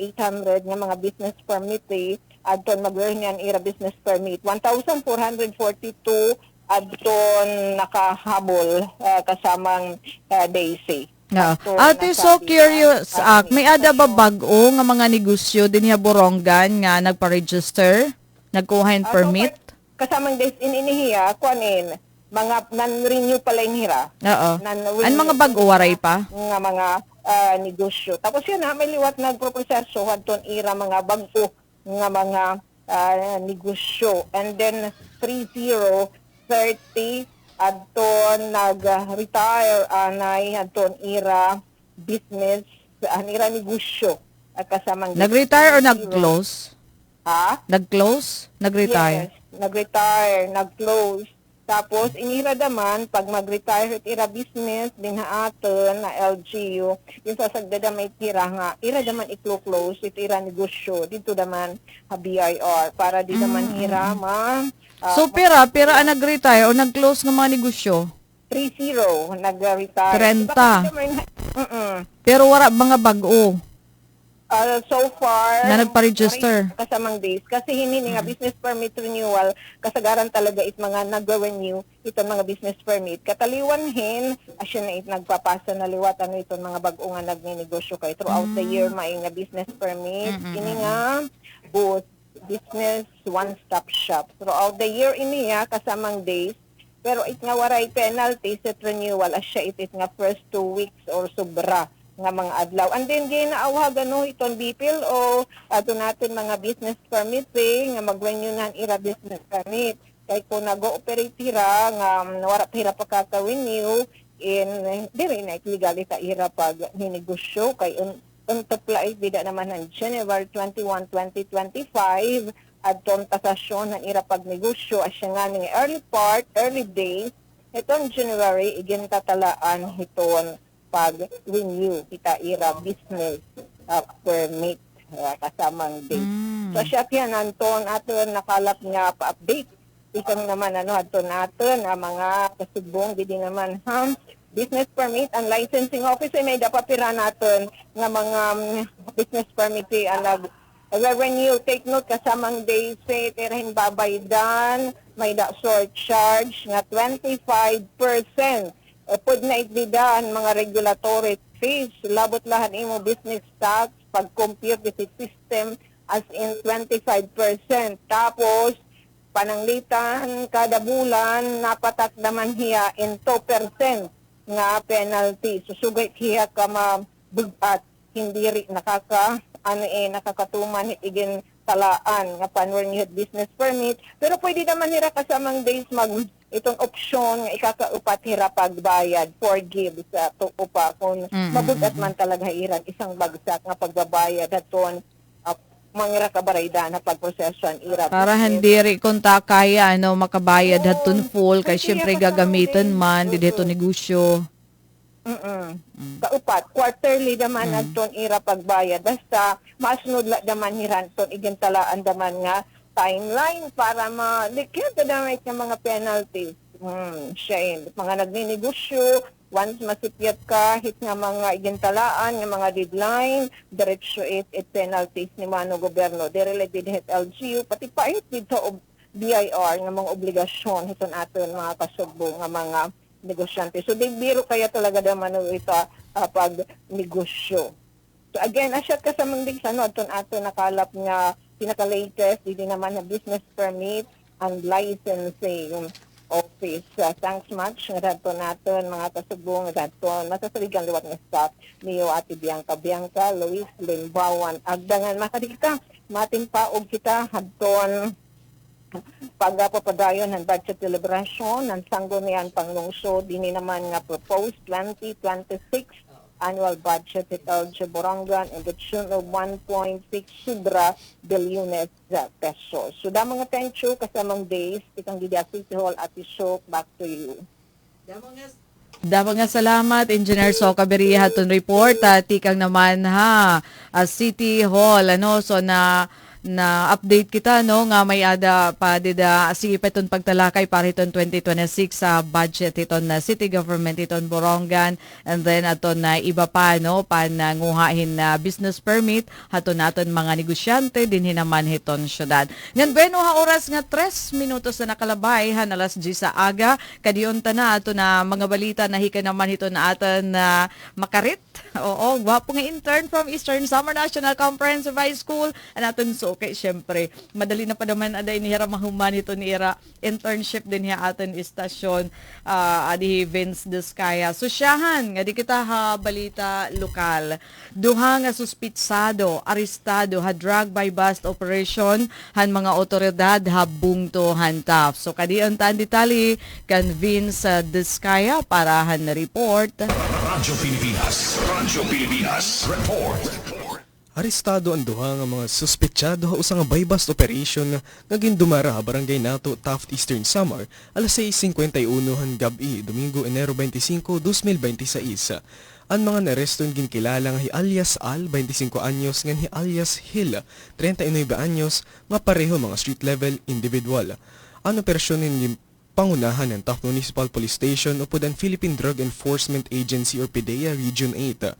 nga mga business permit adton magre-renew ang ira business permit 1,442 adton nakahabol kasamang daisy. Ate, so curious, may ada ba bago nga mga negosyo din niya Borongan nga nagpa-register, nagkuha ng permit? Kasamang days inihiya, kuanin, mga non-renew pala inhira. Oo. An mga bago waray pa? Nga mga negosyo. Tapos yun may liwat nagproproseso, hadton ira mga bago nga mga negosyo. And then 3030 adton nag-retire anay adton ira business ira negosyo at kasamang nag-retire or nag-close? Ha? Nag-close? Nag-retire? Yes, nag-retire, nag-close. Tapos, inira naman, pag mag-retire at ira business, din haaton na LGU, yung sasagdada may tira nga, ira naman i-close, ito ira negosyo, dito naman ha BIR, para di naman hira So, pera ang nag-retire o nag-close ng mga negosyo? 3-0, nag-retire. 30. Mm-mm. Pero wala mga bag-o So far, na nagpa-register. kasamang days. Kasi hindi nga business permit renewal, kasagaran talaga it mga nag-renew itong mga business permit. Kataliwanhin, asya na it nagpapasa na liwatan itong mga bag-o nga nagninegosyo kay throughout the year, may nga business permit. Ini nga, booth, business, one-stop shop. Throughout the year ini nga, kasamang days, pero it nga waray penalties at renewal, asya it nga first 2 weeks or sobra nga mga adlaw. And then ginaawag itong BPIL o ato natin mga business permit nga mag-renew na ira business permit. Kay kung nag-ooperate ira nga wala pa ira pagkaka-renew in diri na legal ita ira pag hinegosyo kay untapla bida naman ng January 21, 2025 at tasasyon ng ira pag negosyo asya nga ng early days itong January igintatalaan hiton pag-renew kita ira business permit kasamang date. So siya kaya nanton aton nakalap nga pa-update. Ikang naman aton naton mga kasubong didi naman business permit and licensing office may dapapira naton nga mga business permit ang revenue. Take note kasamang days tirahin babaydan may da surcharge nga 25%. Pwede na itbidaan mga regulatory fees, labot lahat imo business tax, pag-compute the system as in 25%. Tapos, pananglitan kada bulan, napatak naman hiya in 2% nga penalty. Susugay hiya ka mabugat, hindi rin nakakatuman igin talaan nga pan-renewed business permit. Pero pwede naman nila kasamang days itong opsyon nga ikakaupat hira pagbayad, forgive sa tuupa kung mabugat man talaga iran isang bagsak nga pagbabayad aton mangira kabarayda na pagprosesuan ira. Para hindi rin kung kaya makabayad hatun full kay syempre gagamitin man dito negosyo. Kaupat, quarterly naman aton ira pagbayad. Basta masunod la naman hiran ton igintalaan naman nga timeline para ma-declare naman ng mga penalties. Mga nagninegosyo, once masipyat ka, hit nga mga igintalaan, nga mga deadline, diretso it penalties ni Mano Gobyerno. Related hit LGU, pati pa it dito BIR, nga mga obligasyon, hiton aton mga kasugbo, nga mga negosyante. So, biro kaya talaga naman ito pag negosyo. So, again, asyat ka sa mga aton nakalap nga pinaka-latest, hindi naman na business permit and licensing office. Thanks much. Nga natin, mga kasubong, masasaligan liwat ng staff niyo Ate Bianca. Bianca, Luis, Limbawan, Agdangan, makadikita. Mating paog kita, hadton pagpapadayon ng budget deliberation ng sanggunian panglungsod. Dini naman nga proposed 2026 annual budget at LG Borongan in the tune of 1.6 bilyones pesos. So, da mga thank you kasamang days, itong Gidia City Hall at Isok, back to you. Damo nga salamat, Engineer Soka Beria hatun report. Tikang naman City Hall, so na update kita nga may ada pa dida sige paton pagtalakay para iton 2026 sa budget iton na city government iton Borongan, and then aton na iba pa pananguhahin na business permit haton naton mga negosyante din hinaman hiton syudad. Ngan bueno oras nga 3 minutos na nakalabay alas 10 sa aga kadiyon na ato na mga balita na hika naman hiton na aton na makarit. Oo, gwapo nga intern from Eastern Summer National Comprehensive High School aton okay, syempre, madali na pa naman aday ni Hira mahuman ito ni Ira internship din niya aton istasyon adi Vince Descaya. So siyahan, nga di kita balita lokal. Duha nga suspitsado, arestado, drug by bust operation, han mga otoridad bungto hantaf. So kadiyon tan detali kan Vince Descaya para han report. Radyo Pilipinas, report. Arestado ang duha nga mga suspetsado usa nga buy-bust operation nga gindumara barangay Nato, Taft, Eastern Samar alas 6:51 han gabi, Domingo, Enero 25, 2026. Ang mga nareston ginkilala nga hi alias Al, 25 anyos, ngan hi alias Hill, 39 anyos, nga pareho mga street level individual. Ang operasyon ni pangunahan ng Taft Municipal Police Station upod ang Philippine Drug Enforcement Agency or PDEA Region 8.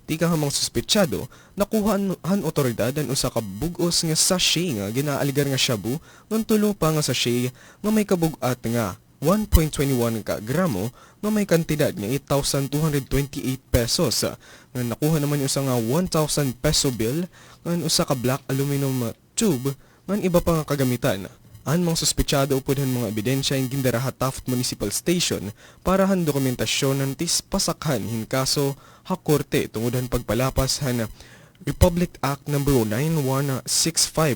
Tika nga mga suspetsado, nakuha han otoridad ang usa ka bugos nga sachet nga ginaaligar nga shabu ngan tulo pa nga sachet nga may kabugat nga 1.21 ka gramo nga may kantidad nga 8,228 pesos. Nga nakuha naman yung usa nga 1,000 peso bill ngan usa ka black aluminum tube ngan iba pa nga kagamitan. Ang mga suspetsado upod han mga ebidensya ang gindaraha Taft Municipal Station para han dokumentasyon ng tis pasakhan hin kaso hakorte tungod han pagpalapas han Republic Act No. 9165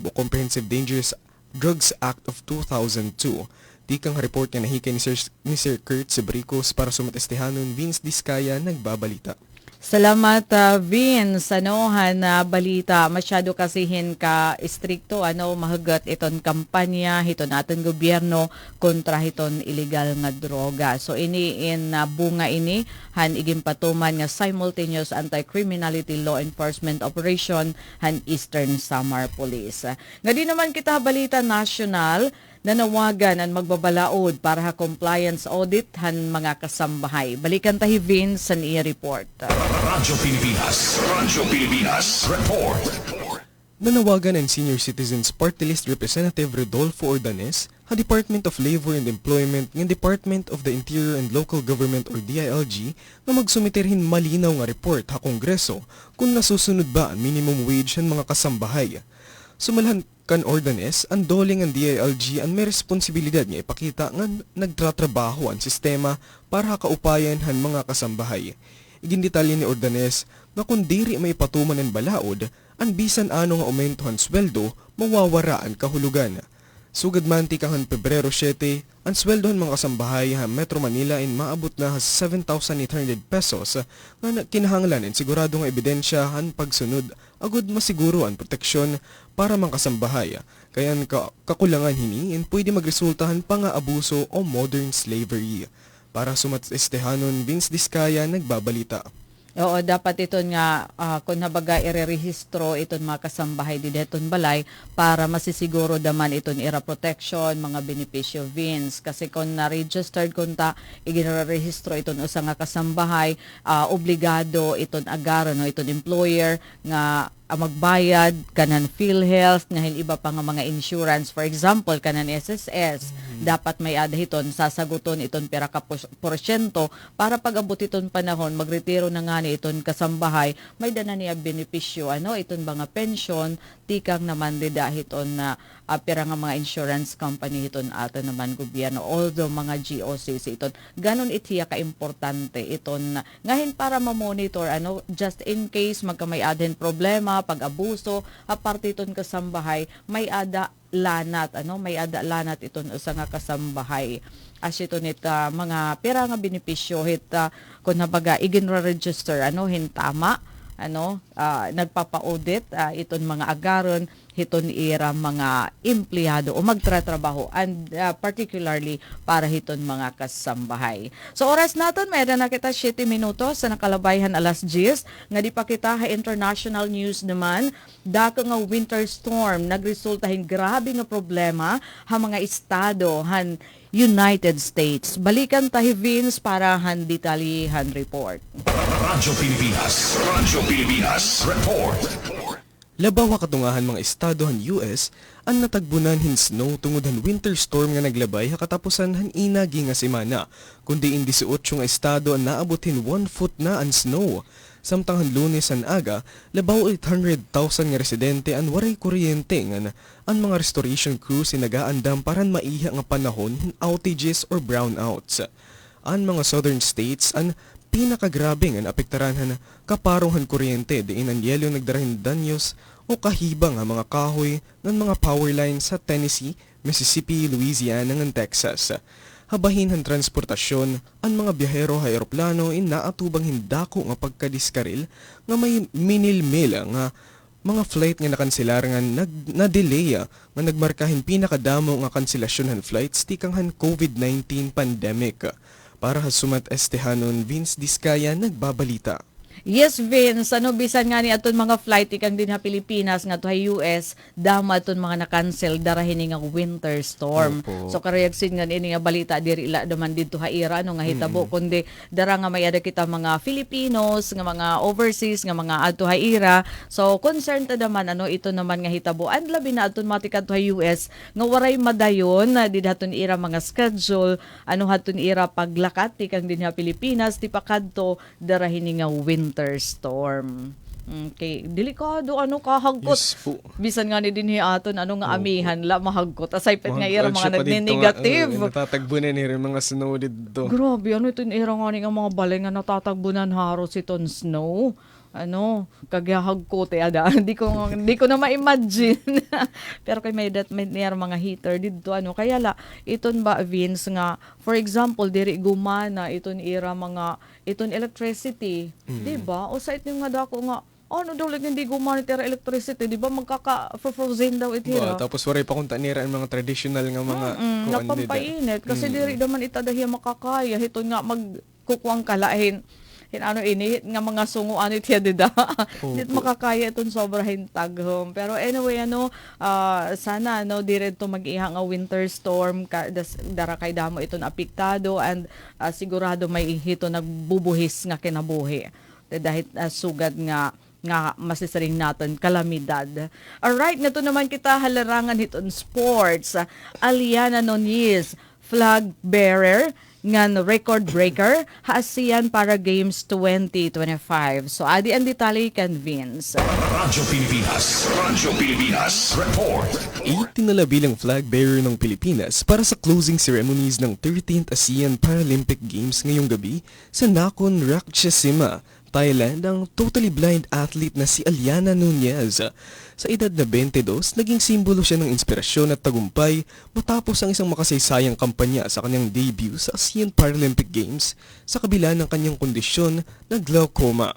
o Comprehensive Dangerous Drugs Act of 2002. Di kang report nga nahikay ni Sir Kurt Sebricos para sumatestehanon Vince Diskaya nagbabalita. Salamat Vince, na balita masyado kasihin ka istrikto mahagat iton kampanya hiton aton gobyerno kontra hiton illegal nga droga. So ini in bunga ini han iging patuman nga simultaneous anti-criminality law enforcement operation han Eastern Samar Police. Nga di naman kita balita national nanawagan ang magbabalaod para ha compliance audit han mga kasambahay. Balikan tahi Vince sa iya report. Radyo Pilipinas Report. Nanawagan ang Senior Citizens Party List Representative Rodolfo Ordanes, ha Department of Labor and Employment ng Department of the Interior and Local Government or DILG na magsumiterhin malinaw nga report ha Kongreso kung nasusunod ba ang minimum wage ng mga kasambahay. Sumalhan kan Ordanes, ang doling ang DILG ang may responsibilidad nga ipakita nga nagtratrabaho ang sistema para kaupayan han mga kasambahay. Igindetalye ni Ordanes nga kung diri may patuman ang balaod, ang bisan ano nga aumento han sweldo, mawawara ang kahulugan. Sugad man tikahan Pebrero 7, ang sweldo han mga kasambahay ha Metro Manila in maabot na 7,800 pesos nga kinahanglan ang sigurado nga ebidensya han pagsunod agud masiguro ang proteksyon para mga kasambahay. Kaya ang kakulangan hiniin pwede magresultahan pa nga abuso o modern slavery. Para sumatestehanon Vince Diskaya nagbabalita. Oo, dapat iton nga kung nabaga irerehistro iton mga kasambahay di deton balay para masisiguro daman iton ira protection mga benepisyo Vince kasi kung na-registered kunta iginarehistro iton usa nga kasambahay obligado iton agaron no iton employer nga magbayad kanan PhilHealth nga iba pa nga mga insurance, for example kanan SSS dapat may adahiton sasaguton iton pira ka porsyento para pag-abot iton panahon magretiro na nga ni iton kasambahay may dana niya benepisyo iton mga pension tikang naman didahiton na pira nga mga insurance company iton ato naman gobyerno although mga GOCC iton ganon itiya ka importante iton ngahin para ma-monitor just in case magkamay adhen problema pag-abuso aparte iton kasambahay may ada lanat may ada lanat iton usa nga kasambahay as ito nita mga pera nga benepisyo hit kung nabaga igin-register hintama nagpapa-audit iton mga agaron hiton ira mga empleyado o magtratrabaho and particularly para hiton mga kasambahay. So oras naton mayroon na kita 7 minutos sa nakalabayhan alas 10 nga di pa kita ha international news naman dako nga winter storm nagresulta hin grabe nga problema ha mga estado han United States. Balikan tahi Vince para han detalyihan report. Radyo Pilipinas Report. Labaw katungahan mga estado han US ang natagbunan hin snow tungod han winter storm nga naglabay ha katapusan han inagi nga semana. Kundi in 18 nga estado ang naabot hin 1 foot na ang snow. Samtang han Lunes an aga, labaw 800,000 nga residente ang waray kuryente nga ang mga restoration crews sinagaandam paran maiha nga panahon hin outages or brownouts. Ang mga southern states ang pinakagrabe nga naapektaran han kaparong han kuryente diin ang yelo nagdarahin danyos o kahibang nga mga kahoy ng mga power lines sa Tennessee, Mississippi, Louisiana ng Texas. Habahin han transportasyon, ang mga biyahero ha aeroplano in naatubang hindako nga pagkadiskaril nga may minilmil nga mga flight nga nakanselar nga na-delay nga nagmarkahin pinakadamo nga kanselasyonan flights tikanghan COVID-19 pandemic. Para sumat estehanon, Vince Diskaya nagbabalita. Yes, Vince, bisan nga ni aton mga flight ikang din ha Pilipinas nga to ha US, dama aton mga na-cancel darahin nga winter storm. Opo. So kareyaksin nga ini nga balita diri ila naman dito ha ira nga hitabo kundi dara nga may ada kita mga Filipinos nga mga overseas nga mga adto ha ira. So concerned ta naman ito naman nga hitabo and labi na aton matika to ha US nga waray madayon di haton ira mga schedule haton ira paglakat tikang din ha Pilipinas ti pakadto darahin nga winter storm. Okay, delikado kahagkot. Yes po. Bisan nga ni dinhi aton nga amihan la mahagkot. Asay pet nga ira mga Siya pa dito nagnenegative. natatagbo na ni rin mga snow dito. Grabe, ito ira nga ni nga mga balay nga natatagbunan haros iton snow. Kagahagkot ada. Hindi ko na ma-imagine. Pero kay may mga heater dito kaya iton ba Vince nga for example diri gumana iton ira mga iton electricity, di ba? O sa iton nga dako nga daw hindi gumana tira electricity, di ba magkaka-frozen daw itira. Tapos waray pa kung tanira ang mga traditional nga mga napampainit kasi diri naman itadahiya makakaya hiton nga magkukuang kalahin inihit nga mga sungo tiya dida. Dit makakaya itong sobrahin taghom. Pero anyway sana dire to mag-iha nga winter storm dara kay damo itong apektado and sigurado may hito nagbubuhis nga kinabuhi. Dahil sugad nga masisaring natin kalamidad. Alright, nato naman kita halarangan hiton sports. Aliana Nunez, flag bearer ngan record breaker ASEAN Para Games 2025. So adi ang detalye kan Vince. Radyo Pilipinas report. Itinalabilang flag bearer ng Pilipinas para sa closing ceremonies ng 13th ASEAN Paralympic Games ngayong gabi sa Nakhon Ratchasima, Thailand ang totally blind athlete na si Aliana Nunez. Sa edad na 22, naging simbolo siya ng inspirasyon at tagumpay matapos ang isang makasaysayang kampanya sa kanyang debut sa ASEAN Paralympic Games sa kabila ng kanyang kondisyon na glaucoma.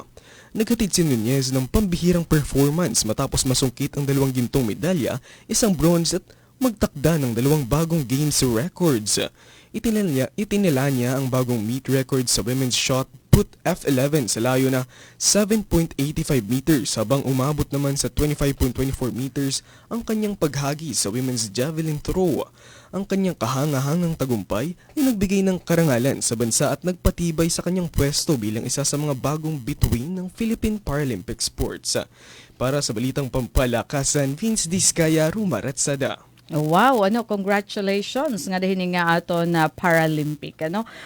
Naghatid si Nunez ng pambihirang performance matapos masungkit ang 2 gintong medalya, 1 bronze at magtakda ng 2 bagong games records. Itinila niya ang bagong meet record sa women's shot put F11 sa layo na 7.85 meters habang umabot naman sa 25.24 meters ang kanyang paghagi sa women's javelin throw. Ang kanyang kahangahangang tagumpay ay nagbigay ng karangalan sa bansa at nagpatibay sa kanyang pwesto bilang isa sa mga bagong bituin ng Philippine Paralympic Sports. Para sa balitang pampalakasan, Vince Diskaya, Rumaratsada. Wow, congratulations nga dahil nga ato na Paralympic,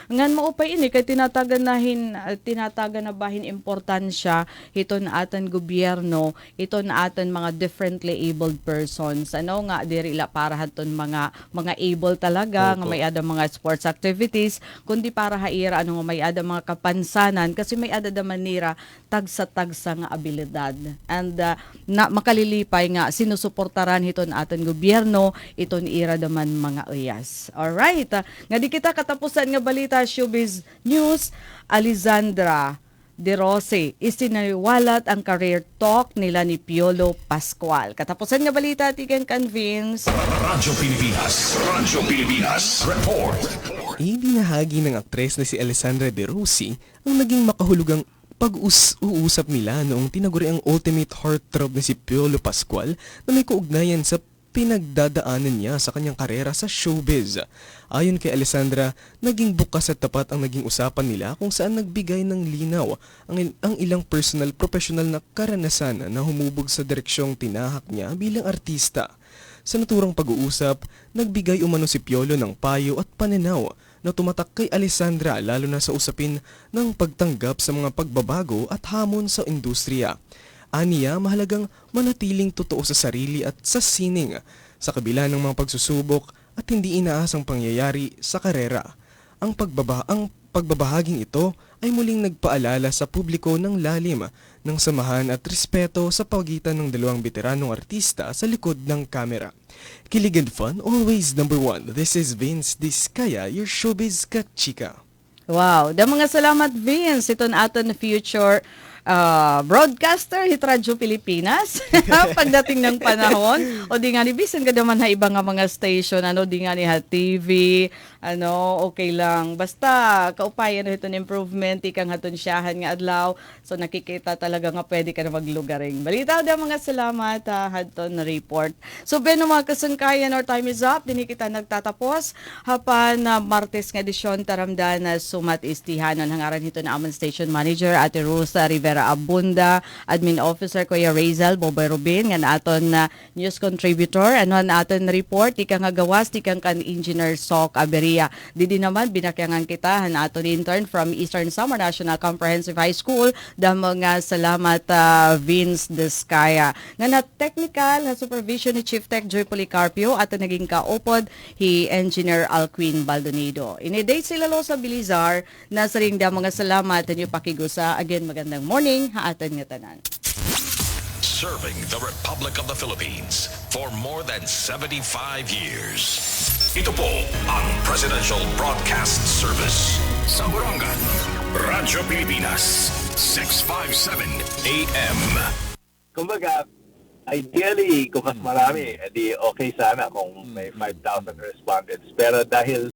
Ngan maupay ini kay tinatagan na bahin importansya iton atan gobyerno, iton atan mga differently abled persons, nga diri la para haton mga able talaga nga may ada mga sports activities, kundi para haira nga may ada mga kapansanan kasi may ada da manira tagsa-tagsa nga abilidad. And na makalilipay nga sinusuportaran hiton atan gobyerno iton ira daman mga uyas. Alright. Nga di kita katapusan nga balita showbiz news, Alexandra De Rossi isinaliwalat ang career talk nila ni Piolo Pascual. Katapusan nga balita tigang convince. Radyo Pilipinas report. Ibinahagi ng aktres na si Alexandra De Rossi ang naging makahulugang pag-uusap nila noong tinaguri ang ultimate heartthrob na si Piolo Pascual na may kaugnayan sa pinagdadaanan niya sa kanyang karera sa showbiz. Ayon kay Alexandra, naging bukas at tapat ang naging usapan nila kung saan nagbigay ng linaw ang ilang professional na karanasan na humubog sa direksyong tinahak niya bilang artista. Sa naturang pag-uusap, nagbigay umano si Piolo ng payo at pananaw na tumatak kay Alexandra lalo na sa usapin ng pagtanggap sa mga pagbabago at hamon sa industriya. Aniya, mahalagang manatiling totoo sa sarili at sa sining sa kabila ng mga pagsusubok at hindi inaasang pangyayari sa karera. Ang pagbabahaging ito ay muling nagpaalala sa publiko ng lalim ng samahan at respeto sa pagitan ng 2 veteranong artista sa likod ng kamera. Kilig and fun, always number 1. This is Vince Diskaya, your showbiz kachika. Wow, da mga salamat Vince. Ito na aton future broadcaster hit Radyo Pilipinas pagdating ng panahon. O di nga ni bisan ka naman ha iba nga mga station, di nga ni ha TV, okay lang. Basta kaupayan na ito ng improvement, ikang haton siyahan nga adlaw. So nakikita talaga nga pwede ka na maglugaring. Balitaw da mga salamat haton na report. So beno mga kasangkayan, our time is up. Dini kita nagtatapos hapan na Martes nga edisyon taramdan na Sumat Istihanon. Hangaran hito na amon station manager Ate Rosa Rivera Abunda, admin officer Kuya Razel Boboy Rubin, nga naaton na news contributor, na aton report ikang nga gawas ikang kan engineer Sok Aberia. Didi naman binakyangan kita na aton intern from Eastern Samar National Comprehensive High School, damo nga salamat Vince Descaya. Nga na technical na supervision ni Chief Tech Joy Policarpio at naging kaupod hi Engineer Alquin Baldonido. Iniday sila lo sa Bilizar na sa ring da mga salamat ninyo pakigusa. Again, magandang morning haatan nga tanan. Serving the Republic of the Philippines for more than 75 years. Ito po ang Presidential Broadcast Service. Samburangan, Radyo Pilipinas, 657 AM. Kumbaga, ideally, kung mas marami, edi okay sana kung may 5,000 respondents. Pero dahil